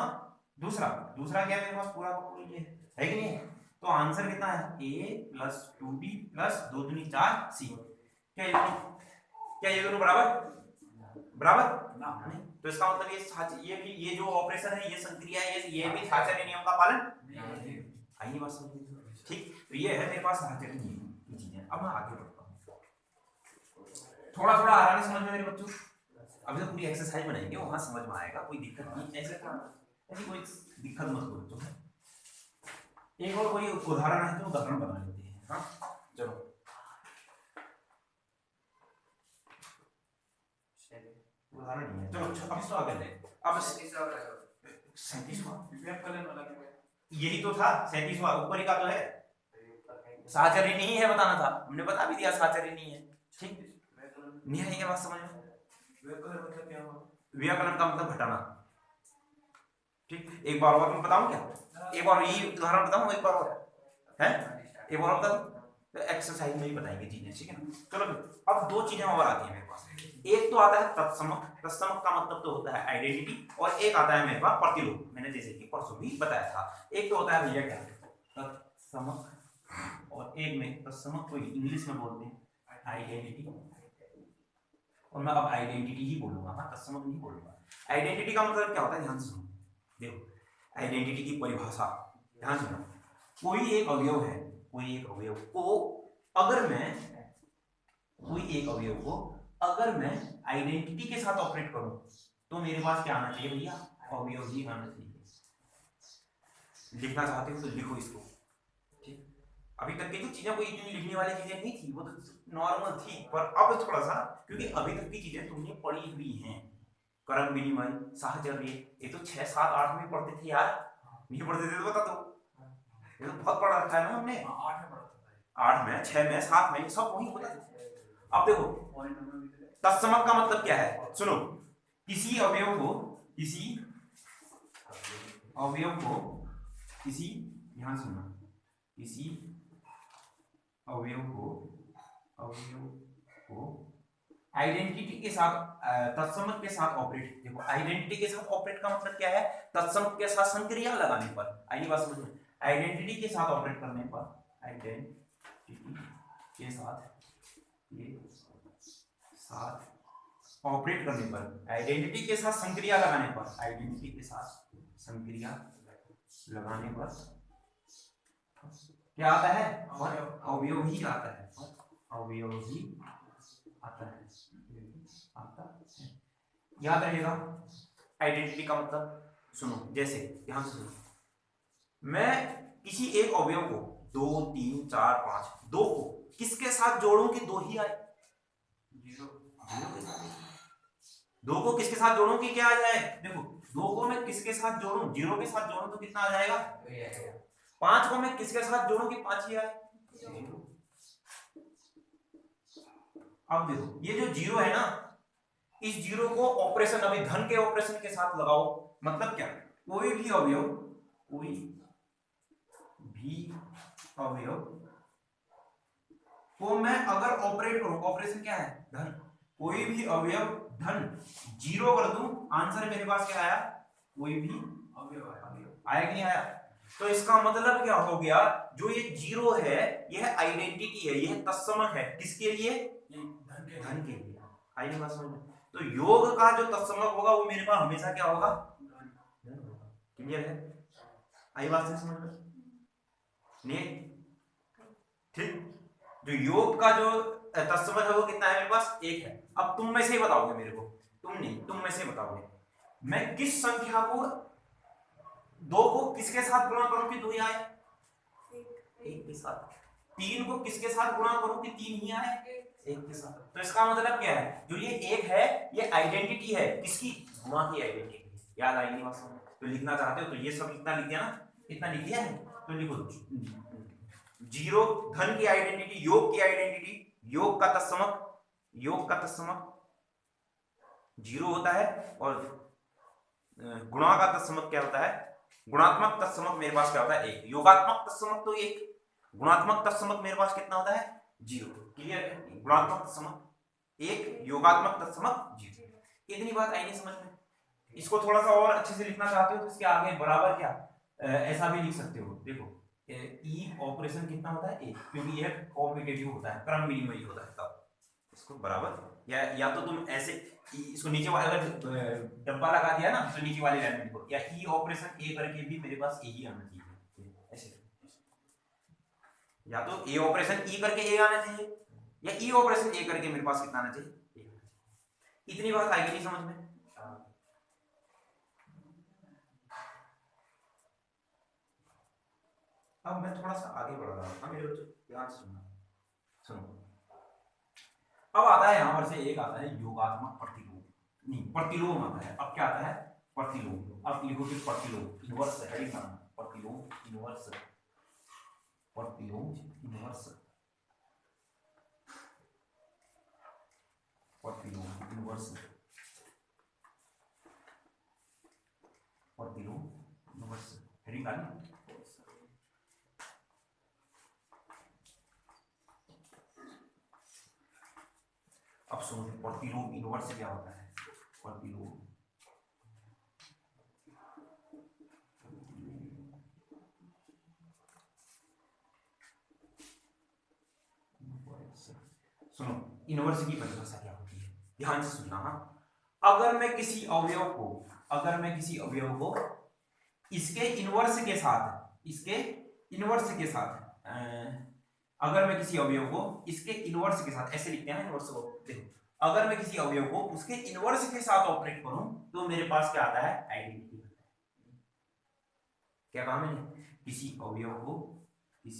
दूसरा। दूसरा क्या है मेरे पास? पूरा का पूरा ये है कि नहीं? तो आंसर कितना है? a प्लस 2b प्लस 2 दूनी 4c। क्या ये दोनों बराबर नहीं? तो इसका मतलब ये भी, ये जो ऑपरेशन है, ये संक्रिया है, ये भी साहचर्य नियम का पालन आई बात समझ। ठीक, तो ये है मेरे पास साहचर्य नियम की चीजें। अब मैं आगे बढ़ता हूँ, थोड़ा थोड़ा आ रहा है समझ में मेरे बच्चों। अभी तो पूरी एक्सरसाइज बनाएंगे, वहां समझ में आएगा, कोई दिक्कत नहीं। ऐसी कोई दिक्कत मत करो बच्चों। एक और कोई उदाहरण है तो उदाहरण बना लेते हैं। हाँ चलो, उदाहरण नहीं है। चलो अब इसको आगे ले। अब 37वां यही तो था, 37वां ऊपर ही का तो है। साहचर्य नहीं है बताना था, हमने बता भी दिया साहचर्य नहीं है। ठीक, नहीं है ये बात समझ में? मतलब क्या हुआ? व्याकरण का मतलब घटाना। ठीक, एक बार और मैं बताऊं क्या? एक बार ये उदाहरण बताऊं, एक बार और है, एक बार और तो एक्सरसाइज में ही बताएंगे चीजें। ठीक है ना? चलो अब 2 चीजें और आती है मेरे पास। एक तो आता है तत्समक। तत्समक का मतलब तो होता है आइडेंटिटी, और एक आता है मेरे पास प्रतिलोम। मैंने जैसे कि परसों भी बताया था। एक तो होता है भैया क्या तत्समक, और एक में तत्समक को इंग्लिश में बोलते हैं आइडेंटिटी, और मैं अब आइडेंटिटी ही बोलूंगा, हाँ तत्समक नहीं बोलूंगा। आइडेंटिटी का मतलब क्या होता है? ध्यान से सुनो। देखो आइडेंटिटी की परिभाषा ध्यान से सुनो। कोई एक अवयव है, कोई एक अवयव को अगर मैं अगर मैं आइडेंटिटी के साथ ऑपरेट करूं तो मेरे पास क्या आना चाहिए भैया, अवयव ही आना चाहिए। लिखना चाहते हो तो लिखो इसको, ठीक। अभी तक की जो चीजें कोई इतनी लिखने वाली चीजें नहीं थी, वो तो नॉर्मल थी, पर अब थोड़ा सा, क्योंकि अभी तक की चीजें तुमने पढ़ी हुई हैं, कर्म विनिमय, साहचर्य, ये तो 6, 7, 8 में पढ़ते थे यार, नहीं पढ़ते थे तो बता दो, ये तो बहुत पढ़ा रखा है ना हमने। 8 में, 6 में, 7 में, सब वही होता है। अब देखो तत्समक का मतलब क्या है, सुनो, किसी अवयव को, किसी अवयव को, किसी, ध्यान सुनना, किसी अवयव को आइडेंटिटी के साथ, तत्समक के साथ ऑपरेट, देखो आइडेंटिटी के साथ ऑपरेट का मतलब क्या है, तत्समक के साथ संक्रिया लगाने पर, आई बात समझ में, आइडेंटिटी के साथ ऑपरेट करने पर, आइडेंटिटी के साथ ऑपरेट करने पर, आइडेंटिटी के साथ संक्रिया लगाने पर, आइडेंटिटी के साथ संक्रिया लगाने पर क्या आता है, अवयव ही आता है, अवयव ही आता है, आता है। याद रहेगा आइडेंटिटी का मतलब। सुनो, जैसे ध्यान से सुनो, मैं किसी एक अवयव को 2, 3, 4, 5, 2 को किसके साथ जोड़ूं कि 2 ही आए, 2 को किसके साथ जोड़ूं कि क्या आ जाए, देखो 2 को मैं किसके साथ जोड़ूं, 0 के साथ जोड़ूं तो कितना आ जाएगा, 5 को मैं किसके साथ जोड़ूं कि 5 ही आए, 0। अब देखो ये जो 0 है ना, इस 0 को ऑपरेशन, अभी धन के ऑपरेशन के साथ लगाओ, मतलब क्या, कोई भी अवयव को मैं अगर ऑपरेट करूं, ऑपरेशन क्या है, धन, कोई भी अवयव धन 0 कर दूं, आंसर मेरे पास क्या आया, कोई भी अवयव आया कि नहीं आया। तो इसका मतलब क्या हो गया, जो ये 0 है यह आइडेंटिटी है, यह तत्समक है, किसके लिए, धन के लिए, आई नहीं बात समझ में। तो योग का जो तत्समक होगा वो मेरे पास हमेशा क्या होगा, धन होगा। क्लियर है, आई बात से समझ में नहीं, ठीक। जो योग का जो तत्समक है वो कितना है मेरे पास, 1 है। अब तुम में से ही बताओगे मेरे को, तुम नहीं, तुम में से बताओगे, मैं किस संख्या को 2 को किसके साथ गुणा करूं कि 2 ही आए, 1 के साथ। 3 को किसके साथ गुणा करूं कि 3 ही आए, 1 के साथ। तो इसका मतलब क्या है, जो ये 1 है ये आइडेंटिटी है, किसकी, गुणा की आइडेंटिटी। याद आएगी बात समझ। तो लिखना चाहते हो तो ये सब इतना लिख दिया ना, इतना लिख दिया है, तो लिखो 0 धन की आइडेंटिटी, योग की आइडेंटिटी, योग का तत्समक, योग का तत्समक 0 होता है, और गुणा का तत्समक क्या होता है, गुणात्मक तत्समक मेरे पास क्या होता है, 1। योगात्मक तत्समक तो 1, गुणात्मक तत्समक मेरे पास कितना होता है, 0। क्लियर है, गुणात्मक तत्समक 1, योगात्मक तत्समक 0। इतनी बात आई नहीं समझ में। इसको थोड़ा सा और अच्छे से लिखना चाहते हो तो इसके आगे बराबर क्या, ऐसा भी लिख सकते हो, देखो ई ऑपरेशन कितना होता है, 1, क्योंकि यह कॉम्पिटिटिव होता है, क्रम विनिमयी होता है, तब इसको बराबर, या तो तुम ऐसे इसको नीचे वाले, अगर डब्बा लगा दिया ना तो नीचे वाले लाइन में लिखो, या ई ऑपरेशन ए करके भी मेरे पास ए ही आना चाहिए, ऐसे, या तो ए ऑपरेशन ई करके ए आना चाहिए, या ई ऑपरेशन ए करके मेरे पास कितना आना चाहिए, ए आना चाहिए। इतनी बात आएगी नहीं समझ में। अब मैं थोड़ा सा आगे बढ़ रहा हूँ, मेरे बच्चों ध्यान से सुनना, सुनो। अब आता है यहां पर से एक आता है योगात्मक प्रतिलोम, नहीं प्रतिलोम आता है। अब क्या आता है, प्रतिलोम। अब लिखो कि प्रतिलोम इनवर्स है, प्रतिलोम इनवर्स, प्रतिलोम इनवर्स, प्रतिलोम इनवर्स, प्रतिलोम इनवर्स, हेडिंग डाली। अब सुनो प्रतिलोम इनवर्स क्या होता है, प्रतिलोम सुनो, इनवर्स की परिभाषा क्या होती है, ध्यान से सुनना। अगर मैं किसी अवयव को, अगर मैं किसी अवयव को इसके इनवर्स के साथ, इसके इनवर्स के साथ, अगर मैं किसी अवयव को इसके इनवर्स के साथ, ऐसे लिखते हैं ना इनवर्स को, देखो अगर मैं किसी अवयव को उसके इनवर्स के साथ ऑपरेट करूं तो मेरे पास क्या आता है, आइडेंटिटी। क्या कहा मैंने, किसी अवयव को इस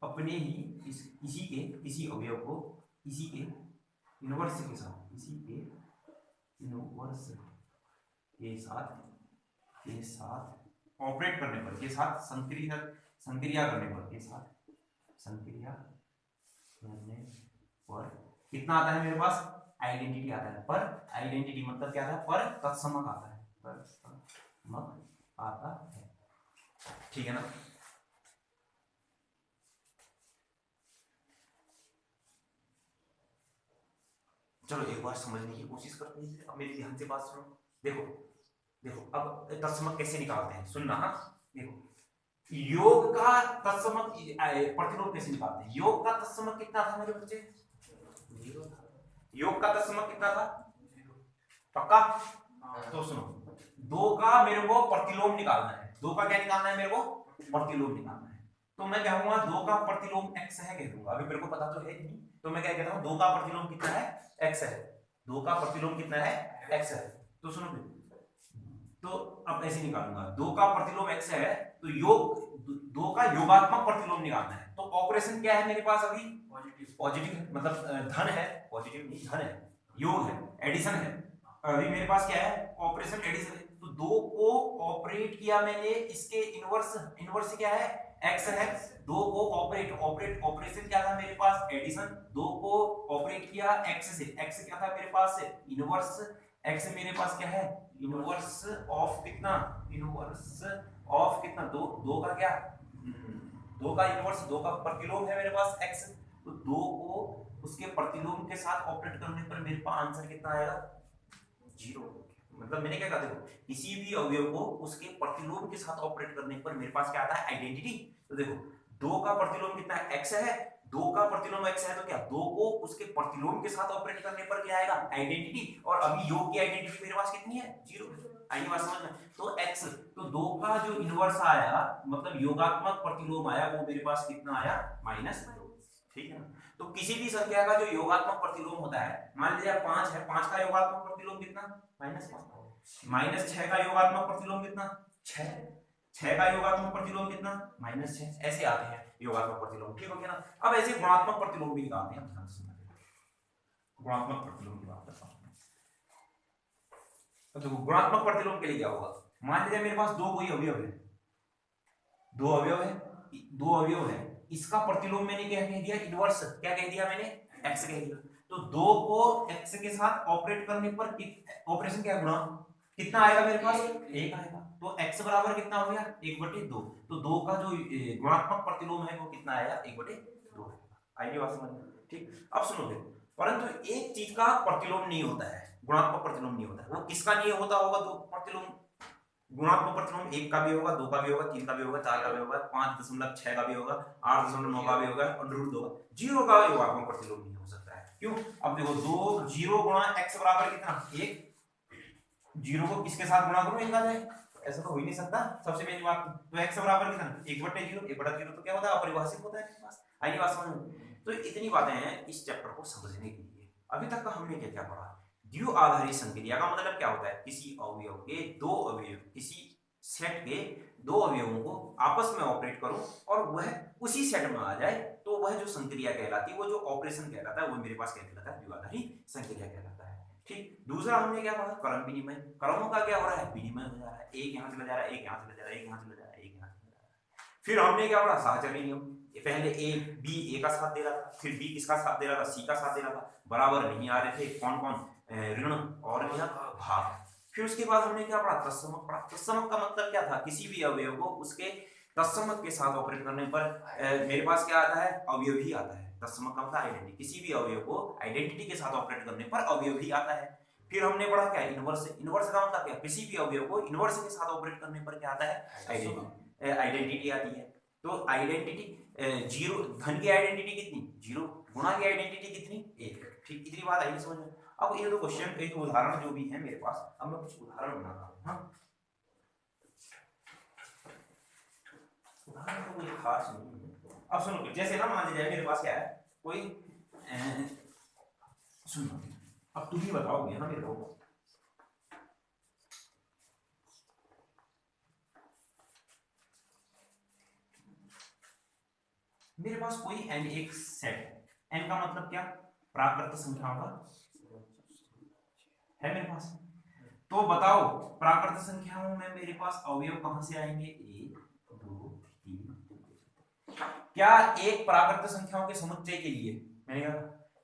अपने ही किसी अवयव को इसी के इनवर्स के साथ ऑपरेट करने पर, के साथ संक्रिया करने पर कितना आता है मेरे पास, आइडेंटिटी आता है। पर आइडेंटिटी मतलब क्या था, पर तत्समक आता है, ठीक है ना। चलो एक बार समझने की कोशिश करते हैं, अब मेरी ध्यान से बात सुनो। देखो अब तत्समक कैसे निकालते हैं, सुनना। हाँ देखो, योग का तत्समक प्रतिलोम कैसे निकालते हैं। योग का तत्समक कितना था मेरे बच्चे, 0 था। योग का तत्समक कितना था, पक्का। तो सुनो, 2 का मेरे को प्रतिलोम निकालना है। 2 का क्या निकालना है मेरे को, प्रतिलोम निकालना है। तो मैं कहूंगा 2 का प्रतिलोम x है, कह दूंगा। अभी मेरे को पता तो है नहीं, तो मैं क्या कहता हूं, 2 का प्रतिलोम कितना है, x है। 2 का प्रतिलोम कितना है, x है। तो सुनो फिर, तो अब ऐसे निकालूंगा, 2 का प्रतिलोम x है, तो योग 2 का योगात्मक प्रतिलोम निकालना है। तो ऑपरेशन क्या है मेरे पास अभी, पॉजिटिव, मतलब धन है, पॉजिटिव नहीं धन है, योग है, एडिशन है। अभी मेरे पास क्या है, ऑपरेशन एडिशन है। तो 2 को ऑपरेट किया मैंने, इसके इनवर्स क्या है, x है। 2 को ऑपरेशन क्या था मेरे पास, एडिशन। 2 को ऑपरेट किया x से, x क्या था मेरे पास, इनवर्स। x मेरे पास क्या है, इनवर्स ऑफ कितना, 2 का क्या, 2 का इनवर्स, 2 का प्रतिलोम है मेरे पास x। तो 2 को उसके प्रतिलोम के साथ ऑपरेट करने पर मेरे पास आंसर कितना आएगा, 0। मतलब मैंने क्या कहा, देखो किसी भी अवयव को उसके प्रतिलोम के साथ ऑपरेट करने पर मेरे पास क्या आता है, आइडेंटिटी। तो देखो 2 का प्रतिलोम कितना है, x है। 2 का प्रतिलोम x है, तो क्या 2 को उसके प्रतिलोम के साथ ऑपरेट करने पर क्या आएगा, आइडेंटिटी। और अभी योग की आइडेंटिटी मेरे पास कितनी है, 0। आइए बात समझ में। तो x, तो 2 का जो इनवर्स आया, मतलब योगात्मक प्रतिलोम आया, वो मेरे पास कितना आया, -2। ठीक है ना। तो किसी भी संख्या का जो योगात्मक प्रतिलोम होता है, मान लीजिए 5 है, 5 का योगात्मक प्रतिलोम कितना, -5। -6 का योगात्मक प्रतिलोम कितना, 6। 6 का योगात्मक प्रतिलोम कितना, -6। ऐसे आते हैं योगात्मक प्रतिलोम, ठीक हो गया ना। अब ऐसे गुणात्मक प्रतिलोम भी निकालते हैं। गुणात्मक प्रतिलोम की बात करता हूं। तो देखो गुणात्मक प्रतिलोम के लिए क्या होगा, मान लीजिए मेरे पास 2 कोई अवयव है, 2 अवयव है, इसका प्रतिलोम मैंने क्या कह दिया, इनवर्स। क्या कह दिया मैंने, x कह दिया। तो 2 को x के साथ ऑपरेट करने पर ऑपरेशन क्या गुणा, कितना आएगा मेरे पास, 1 आएगा। तो x बराबर कितना हो गया, 1/2। तो 2 का जो गुणात्मक प्रतिलोम है वो कितना आया, 1/2 आएगा। आइए बात समझ में, ठीक। अब सुनो फिर, परंतु एक चीज का प्रतिलोम नहीं होता है, गुणात्मक प्रतिलोम नहीं होता है। वो किसका नहीं होता होगा, दो प्रतिलोम, गुणात्मक प्रतिलोम 1 का भी होगा, 2 का भी होगा, 3 का भी होगा, 4 का भी होगा, 5.6 का भी होगा, 8.9 का भी होगा, और √2 का। 0 का योगात्मक प्रतिलोम नहीं हो सकता है। क्यों, अब देखो 2 0 गुणा x बराबर कितना, 1। 0 को किसके साथ गुणा करूं, इनका जाए, ऐसा तो हो ही नहीं सकता। सबसे पहली बात तो x बराबर कितना, 1/0। 1/0 तो क्या होता है, अपरिभाषित होता है मेरे पास। आइए बात समझ में। तो इतनी बातें हैं इस चैप्टर को समझने के लिए। अभी तक का हमने क्या क्या पढ़ा, द्वि आधारी संक्रिया का मतलब क्या होता है, किसी अवयव के 2 अवयव, किसी सेट के 2 अवयवों को आपस में ऑपरेट करो और वह उसी सेट में आ जाए, तो वह जो संक्रिया कहलाती है, वो जो ऑपरेशन कहलाता है, वो मेरे पास क्या कहलाता है, द्विआधारी संक्रिया कहलाता है। ठीक। दूसरा हमने क्या पढ़ा, क्रम विनिमय। क्रमों का क्या हो रहा है, विनिमय हो जा रहा है, एक यहां चला जा रहा है, एक यहां चला जा रहा है, एक यहां चला जा रहा है, एक यहां चला जा रहा है। फिर हमने क्या पढ़ा, साहचर्य नियम। पहले ए का साथ दे रहा था, फिर बी किसका साथ दे रहा था, सी का साथ दे रहा था, बराबर नहीं आ रहे थे, कौन कौन, ऋण और भाग। फिर उसके बाद हमने क्या पढ़ा, तत्समक पढ़ा। तत्समक का मतलब क्या था, किसी भी अवयव को उसके तत्समक के साथ ऑपरेट करने पर मेरे पास क्या आता है, अवयव ही आता है। तत्समक का मतलब आइडेंटिटी, किसी भी अवयव को आइडेंटिटी के साथ ऑपरेट करने पर अवयव ही आता है। फिर हमने पढ़ा क्या, इनवर्स। इनवर्स का मतलब क्या, किसी भी अवयव को इनवर्स के साथ ऑपरेट करने पर क्या आता है, आइडेंटिटी आती है। तो आइडेंटिटी 0, धन की आइडेंटिटी कितनी, 0, गुणा की आइडेंटिटी कितनी, 1। ठीक, इतनी बात आई समझ में। अब ये दो क्वेश्चन, एक उदाहरण जो भी है मेरे पास, अब मैं कुछ उदाहरण बनाता हूँ। हाँ, उदाहरण तो कोई खास नहीं है, अब सुनो, जैसे ना मान लीजिए मेरे पास क्या है, कोई सुनो, अब तुम ही बताओगे ना मेरे को, मेरे पास कोई n एक सेट है, n का मतलब क्या, प्राकृत संख्याओं का है मेरे पास। तो बताओ प्राकृत संख्याओं में मेरे पास अवयव कहां से आएंगे, 1 2 3। क्या एक प्राकृत संख्याओं के समुच्चय के लिए, मैंने कहा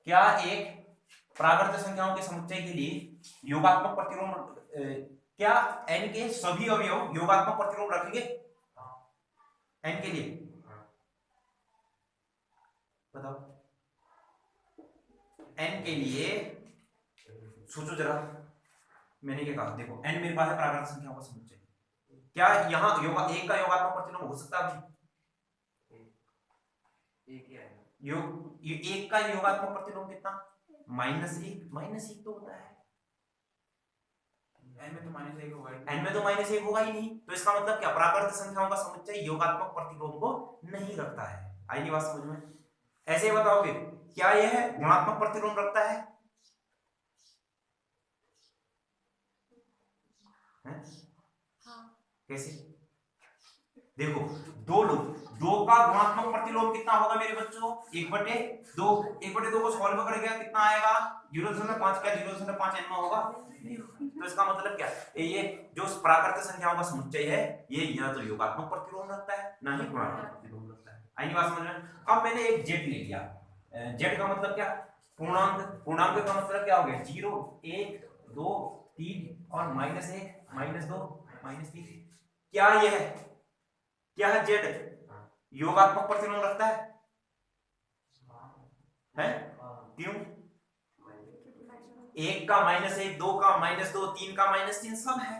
क्या एक प्राकृत संख्याओं के समुच्चय के लिए योगात्मक प्रतिलोम, क्या n के सभी अवयव योगात्मक प्रतिलोम रखेंगे n के लिए, बताओ n के लिए सोचो जरा। मैंने क्या कहा, देखो n मेरे पास है प्राकृत संख्याओं का समुच्चय, क्या यहाँ एक का योगात्मक प्रतिलोम हो सकता है, एक का योगात्मक प्रतिलोम कितना, -1, -1 तो होता है, n में तो -1 होगा ही। n में तो -1 होगा ही नहीं, तो इसका मतलब क्या, प्राकृत संख्याओं का समुच्चय योगात्मक प्रतिलोम को नहीं रखता है। आई नहीं बात समझ में? ऐसे बताओगे क्या यह गुणात्मक प्रतिलोम रखता है, कैसे, देखो दो लोग, दो का गुणात्मक प्रतिलोम कितना होगा मेरे बच्चों, 1/2, 1/2 को सॉल्व करेगा कितना आएगा, 0.5, क्या 0.5 n में होगा, तो इसका मतलब क्या, ये जो प्राकृत संख्याओं का समुच्चय है ये या तो योगात्मक प्रतिलोम रखता है ना ही गुणात्मक प्रतिलोम रखता है। आई बात समझ में? अब मैंने एक z ले लिया, z का मतलब क्या, पूर्णांक, पूर्णांक का मतलब क्या हो गया, 0 1 2 3 और -1 -2 -3। क्या z योगात्मक प्रतिलोम रखता है? क्यों, 1 का -1 2 का -2 3 का -3 सब है।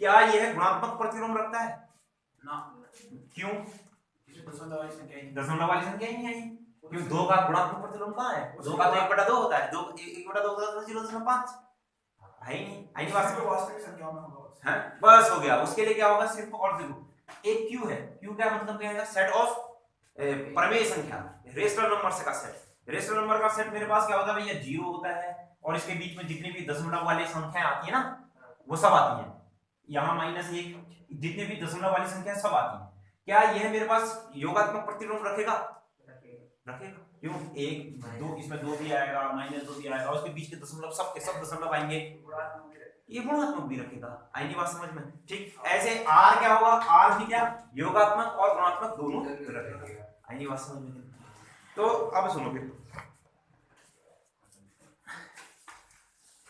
क्या यह गुणात्मक प्रतिलोम रखता है ना, क्यों, दशमलव वाली संख्या ही दशमलव वाली संख्या ही नहीं आई, क्यों 2 का गुणात्मक प्रतिलोम कहाँ है, 2 का तो 1/2 होता है, 1/2 होता है 0.5 है ही नहीं। आई बात तो वास्तविक संख्याओं में होगा है, बस हो गया। उसके लिए क्या होगा, सिर्फ और देखो एक q है, q क्या मतलब क्या है, सेट ऑफ प्रमेय संख्या, रेशनल नंबर का सेट। रेशनल नंबर का सेट मेरे पास क्या होता है भैया, 0 होता है और इसके बीच में जितनी भी दशमलव वाली संख्याएं आती है ना वो सब आती है, यहाँ -1 जितनी भी दशमलव वाली संख्या सब आती है। क्या यह मेरे पास योगात्मक प्रतिलोम रखेगा, रखेगा, क्यों 1 2 इसमें 2 भी आएगा, -2 भी आएगा, उसके बीच के दशमलव सब के सब दशमलव आएंगे, ये गुणात्मक भी रखेगा। आई नहीं बात समझ में? ठीक, ऐसे r क्या होगा, r भी क्या योगात्मक और गुणात्मक दोनों रखेगा। आई नहीं बात समझ में? तो अब सुनो फिर,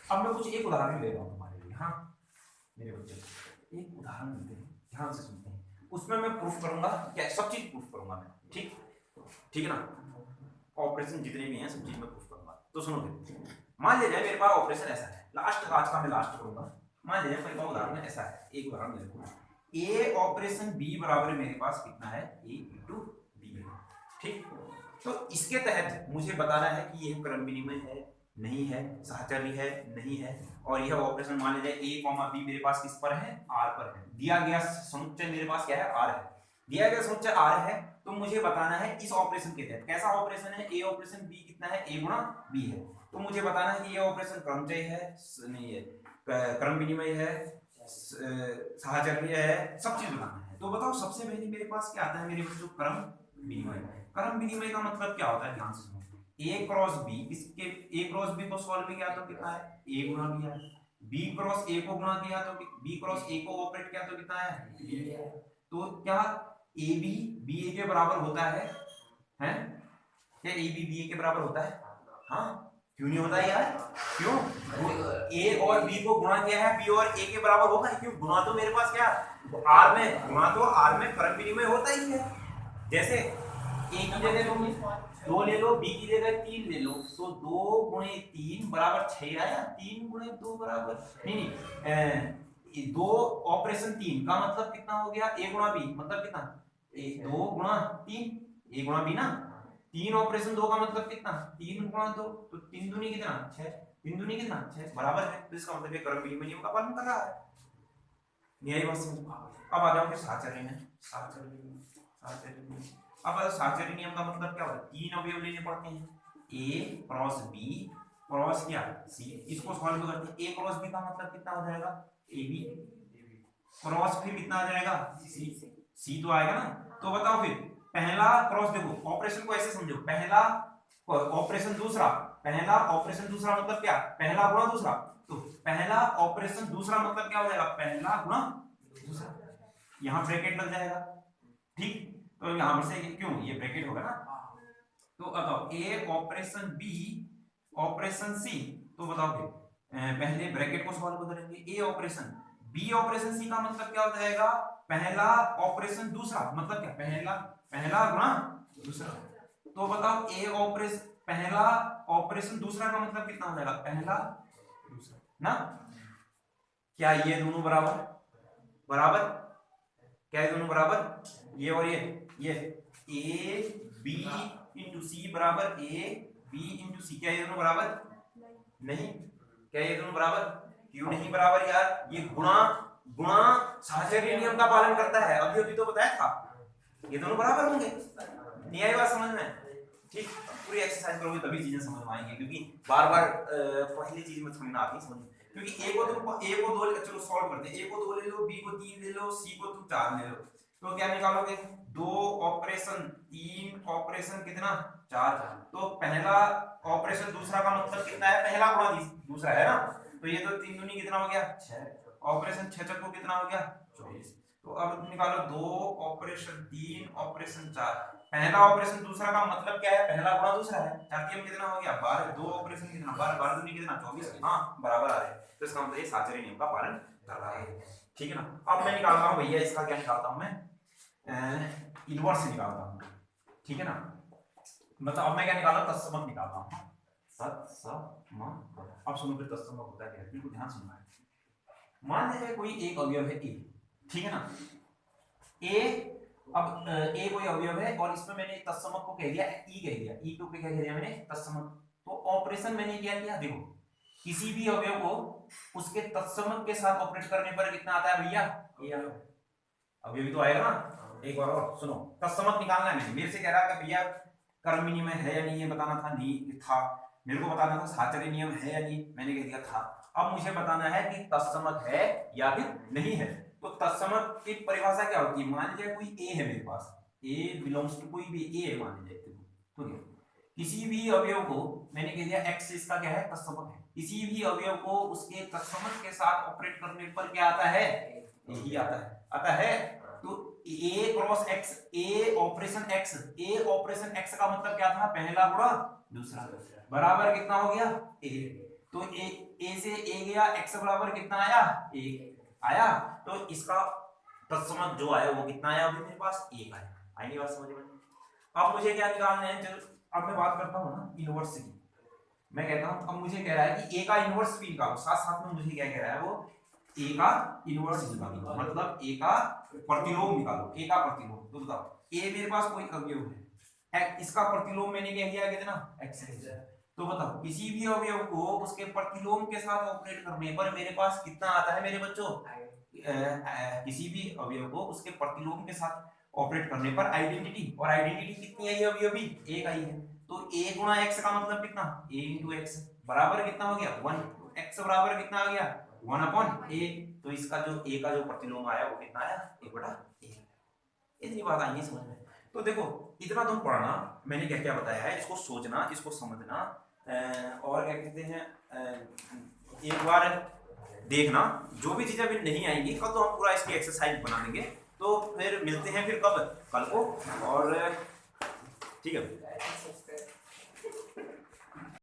अब मैं कुछ एक उदाहरण ले रहा हूं तुम्हारे लिए। हाँ मेरे बच्चे, एक उदाहरण लेते हैं, ध्यान से सुनते हैं, उसमें मैं प्रूफ करूंगा, क्या सब चीज प्रूफ करूंगा मैं, ठीक ठीक है ना, ऑपरेशन जितने भी हैं सब चीज में प्रूफ करूंगा। तो सुनो फिर, मान लीजिए मेरे पास ऑपरेशन ऐसा है, लास्ट आज का मैं लास्ट करूंगा, मान लीजिए मेरे पास उदाहरण ऐसा है, एक उदाहरण ले लो, a ऑपरेशन b बराबर मेरे पास कितना है, a into b है, ठीक। तो इसके तहत मुझे बताना है कि यह क्रम विनिमय है नहीं है, सहचर्य है नहीं है, और यह ऑपरेशन मान लीजिए a, b मेरे पास किस पर है, r पर है, दिया गया समुच्चय मेरे पास क्या है, r है, दिया गया समुच्चय r है, तो मुझे बताना है इस ऑपरेशन के तहत, कैसा ऑपरेशन है, a ऑपरेशन b कितना है, a गुणा b है, तो मुझे बताना है कि ये ऑपरेशन क्रमचय है नहीं है, क्रम विनिमय है, सहचर्य है, सब चीज बताना है। तो बताओ सबसे पहले मेरे पास क्या आता है मेरे बच्चों, क्रम विनिमय। क्रम विनिमय का मतलब क्या होता है, ध्यान से सुनो, a क्रॉस b, इसके a क्रॉस b को सॉल्व किया तो कितना है, a गुणा b है, b क्रॉस a को गुणा किया तो b क्रॉस a को ऑपरेट किया तो कितना है, b है। तो क्या ab ba के बराबर होता है, हैं क्या ab ba के बराबर होता है, हाँ क्यों नहीं होता यार, क्यों, a और b को गुणा किया है, b और a के बराबर होगा, क्यों, गुणा तो मेरे पास क्या r में, गुणा तो r में क्रम विनिमय होता ही है। जैसे a की जगह तुम 2 ले लो, b की जगह 3 ले लो, तो 2 गुणे 3 बराबर 6 आया, 3 गुणे 2 बराबर नहीं 2 ऑपरेशन 3 का मतलब कितना हो गया, a गुणा b मतलब कितना, 2 गुणा 3 a गुणा b ना, 3 ऑपरेशन 2 का मतलब कितना, 3 गुणा 2, तो 3 दूनी कितना 6, 3 दूनी कितना 6 बराबर है, तो इसका मतलब ये क्रम विनिमय नियम का पालन कर रहा है। यही बात समझ। अब आ जाओ फिर सहचर्य में, सहचर्य अब साहचर्य नियम का मतलब क्या होता है, तीन अवयव लेने पड़ते हैं, ए क्रॉस बी क्रॉस क्या सी, इसको सॉल्व करते हैं। ए क्रॉस बी का मतलब कितना हो जाएगा, ए बी क्रॉस फिर कितना आ जाएगा सी, सी तो आएगा ना। तो बताओ फिर पहला क्रॉस, देखो ऑपरेशन को ऐसे समझो, पहला ऑपरेशन दूसरा, पहला ऑपरेशन दूसरा मतलब क्या, पहला गुणा दूसरा, तो पहला ऑपरेशन दूसरा मतलब क्या हो जाएगा, पहला गुणा दूसरा, यहाँ ब्रैकेट लग जाएगा, ठीक। तो यहाँ पर से क्यों ये ब्रैकेट होगा ना। तो बताओ ए ऑपरेशन बी ऑपरेशन सी, तो बताओ फिर पहले ब्रैकेट को सॉल्व करेंगे, ए ऑपरेशन बी ऑपरेशन सी का मतलब क्या हो जाएगा, पहला ऑपरेशन दूसरा मतलब क्या, पहला गुणा दूसरा। तो बताओ ए ऑपरेशन पहला ऑपरेशन दूसरा का मतलब कितना हो जाएगा, पहला दूसरा ना। क्या ये दोनों बराबर बराबर, क्या ये दोनों बराबर, ये और ये ए बी इंटू सी बराबर ए बी इंटू सी, क्या ये दोनों बराबर नहीं, क्या ये दोनों बराबर, क्यों नहीं बराबर यार, ये गुणा गुणा साहचर्य नियम का पालन करता है, अभी तो बताया था, ये दोनों बराबर होंगे, नहीं आई बात समझ में, ठीक। पूरी एक्सरसाइज करोगे तभी चीजें समझ में आएंगी, क्योंकि बार बार पहली चीज में समझ में आती है समझ, क्योंकि ए को दो, चलो सॉल्व करते हैं, ए को 2 ले लो, बी को 3 ले लो, सी को तुम 4 ले लो, तो क्या निकालोगे, 2 ऑपरेशन 3 ऑपरेशन कितना 4, तो पहला ऑपरेशन दूसरा का मतलब कितना है, पहला गुणा दूसरा है ना, तो ये तो 3 दूनी कितना हो गया 6, ऑपरेशन 6 चक्को कितना हो गया 24। तो अब निकालो 2 ऑपरेशन 3 ऑपरेशन 4, पहला ऑपरेशन दूसरा का मतलब क्या है, पहला गुणा दूसरा है, 4 में कितना हो गया 12, 2 ऑपरेशन कितना 12, 12 दूनी कितना 24, हाँ बराबर आ रहे हैं, तो इसका मतलब ये साहचर्य नियम का पालन कर रहा है, ठीक है ना। अब मैं निकालता हूँ भैया, इसका क्या निकालता हूँ मैं, इनवर्स निकालता हूँ, ठीक है ना, मतलब अब मैं क्या निकालता हूँ, तत्समक निकालता हूँ, तत्समक। अब सुनो फिर तत्समक होता है क्या, बिल्कुल ध्यान सुनना है। मान लीजिए कोई एक अवयव है ए, ठीक है ना, ए, अब ए कोई अवयव है और इसमें मैंने तत्समक को कह दिया ई, कह दिया ई को क्या कह दिया मैंने, तत्समक। तो ऑपरेशन मैंने क्या किया, देखो किसी भी अवयव को उसके तत्समक के साथ ऑपरेट करने पर कितना आता है भैया, ए अवयव तो आएगा ना। एक बार और सुनो, तत्समक निकालना है, मैंने मेरे से कह रहा था भैया कर्म नियम है या नहीं, ये बताना था, नहीं था, मेरे को बताना था साहचर्य नियम है या नहीं, मैंने कह दिया था। अब मुझे बताना है कि तत्समक है या फिर नहीं है। तो तत्समक की परिभाषा क्या होती है, मान लीजिए कोई ए है मेरे पास, ए बिलोंग्स टू कोई भी ए है मान लीजिए, तो क्या किसी भी अवयव को मैंने कह दिया एक्स इसका क्या है तत्समक है, किसी भी अवयव को उसके तत्समक के साथ ऑपरेट करने पर क्या आता है, यही आता है। तो ए क्रॉस एक्स, ए ऑपरेशन एक्स, ए ऑपरेशन एक्स का मतलब क्या था, पहला गुणा दूसरा, बराबर कितना हो गया ए। तो ए से ए गया, एक्स बराबर कितना आया, एक आया, तो इसका तत्समक जो आया वो कितना आया, अभी मेरे पास एक आया। आएगी बात समझ में। अब मुझे क्या निकालना है, चलो अब मैं बात करता हूँ ना इनवर्स की, मैं कहता हूँ अब मुझे कह रहा है कि ए का इनवर्स भी निकालो, साथ साथ में मुझे क्या कह रहा है वो, ए का इनवर्स निकालो, मतलब ए का प्रतिलोम निकालो, ए का प्रतिलोम। तो बताओ ए मेरे पास कोई अवयव है, इसका प्रतिलोम मैंने क्या किया कितना एक्स है, तो बताओ किसी भी अवयव को उसके प्रतिलोम के साथ ऑपरेट करने पर मेरे पास कितना आता है मेरे बच्चों, किसी भी अवयव को उसके प्रतिलोम के साथ ऑपरेट करने पर आइडेंटिटी, और आइडेंटिटी कितनी है, ये अवयव भी एक आई है, तो ए गुणा एक्स का मतलब कितना, ए इंटू एक्स बराबर कितना हो गया 1, एक्स बराबर कितना आ गया 1 अपॉन ए। तो इसका जो ए का जो प्रतिलोम आया वो कितना आया 1/a। इतनी बात आई है समझ में। तो देखो इतना तुम पढ़ना, मैंने क्या क्या बताया है, इसको सोचना, इसको समझना, और क्या कहते हैं एक बार देखना, जो भी चीजें अभी नहीं आएंगी कल तो हम पूरा इसकी एक्सरसाइज बना देंगे। तो फिर मिलते हैं फिर कब, कल को, और ठीक है।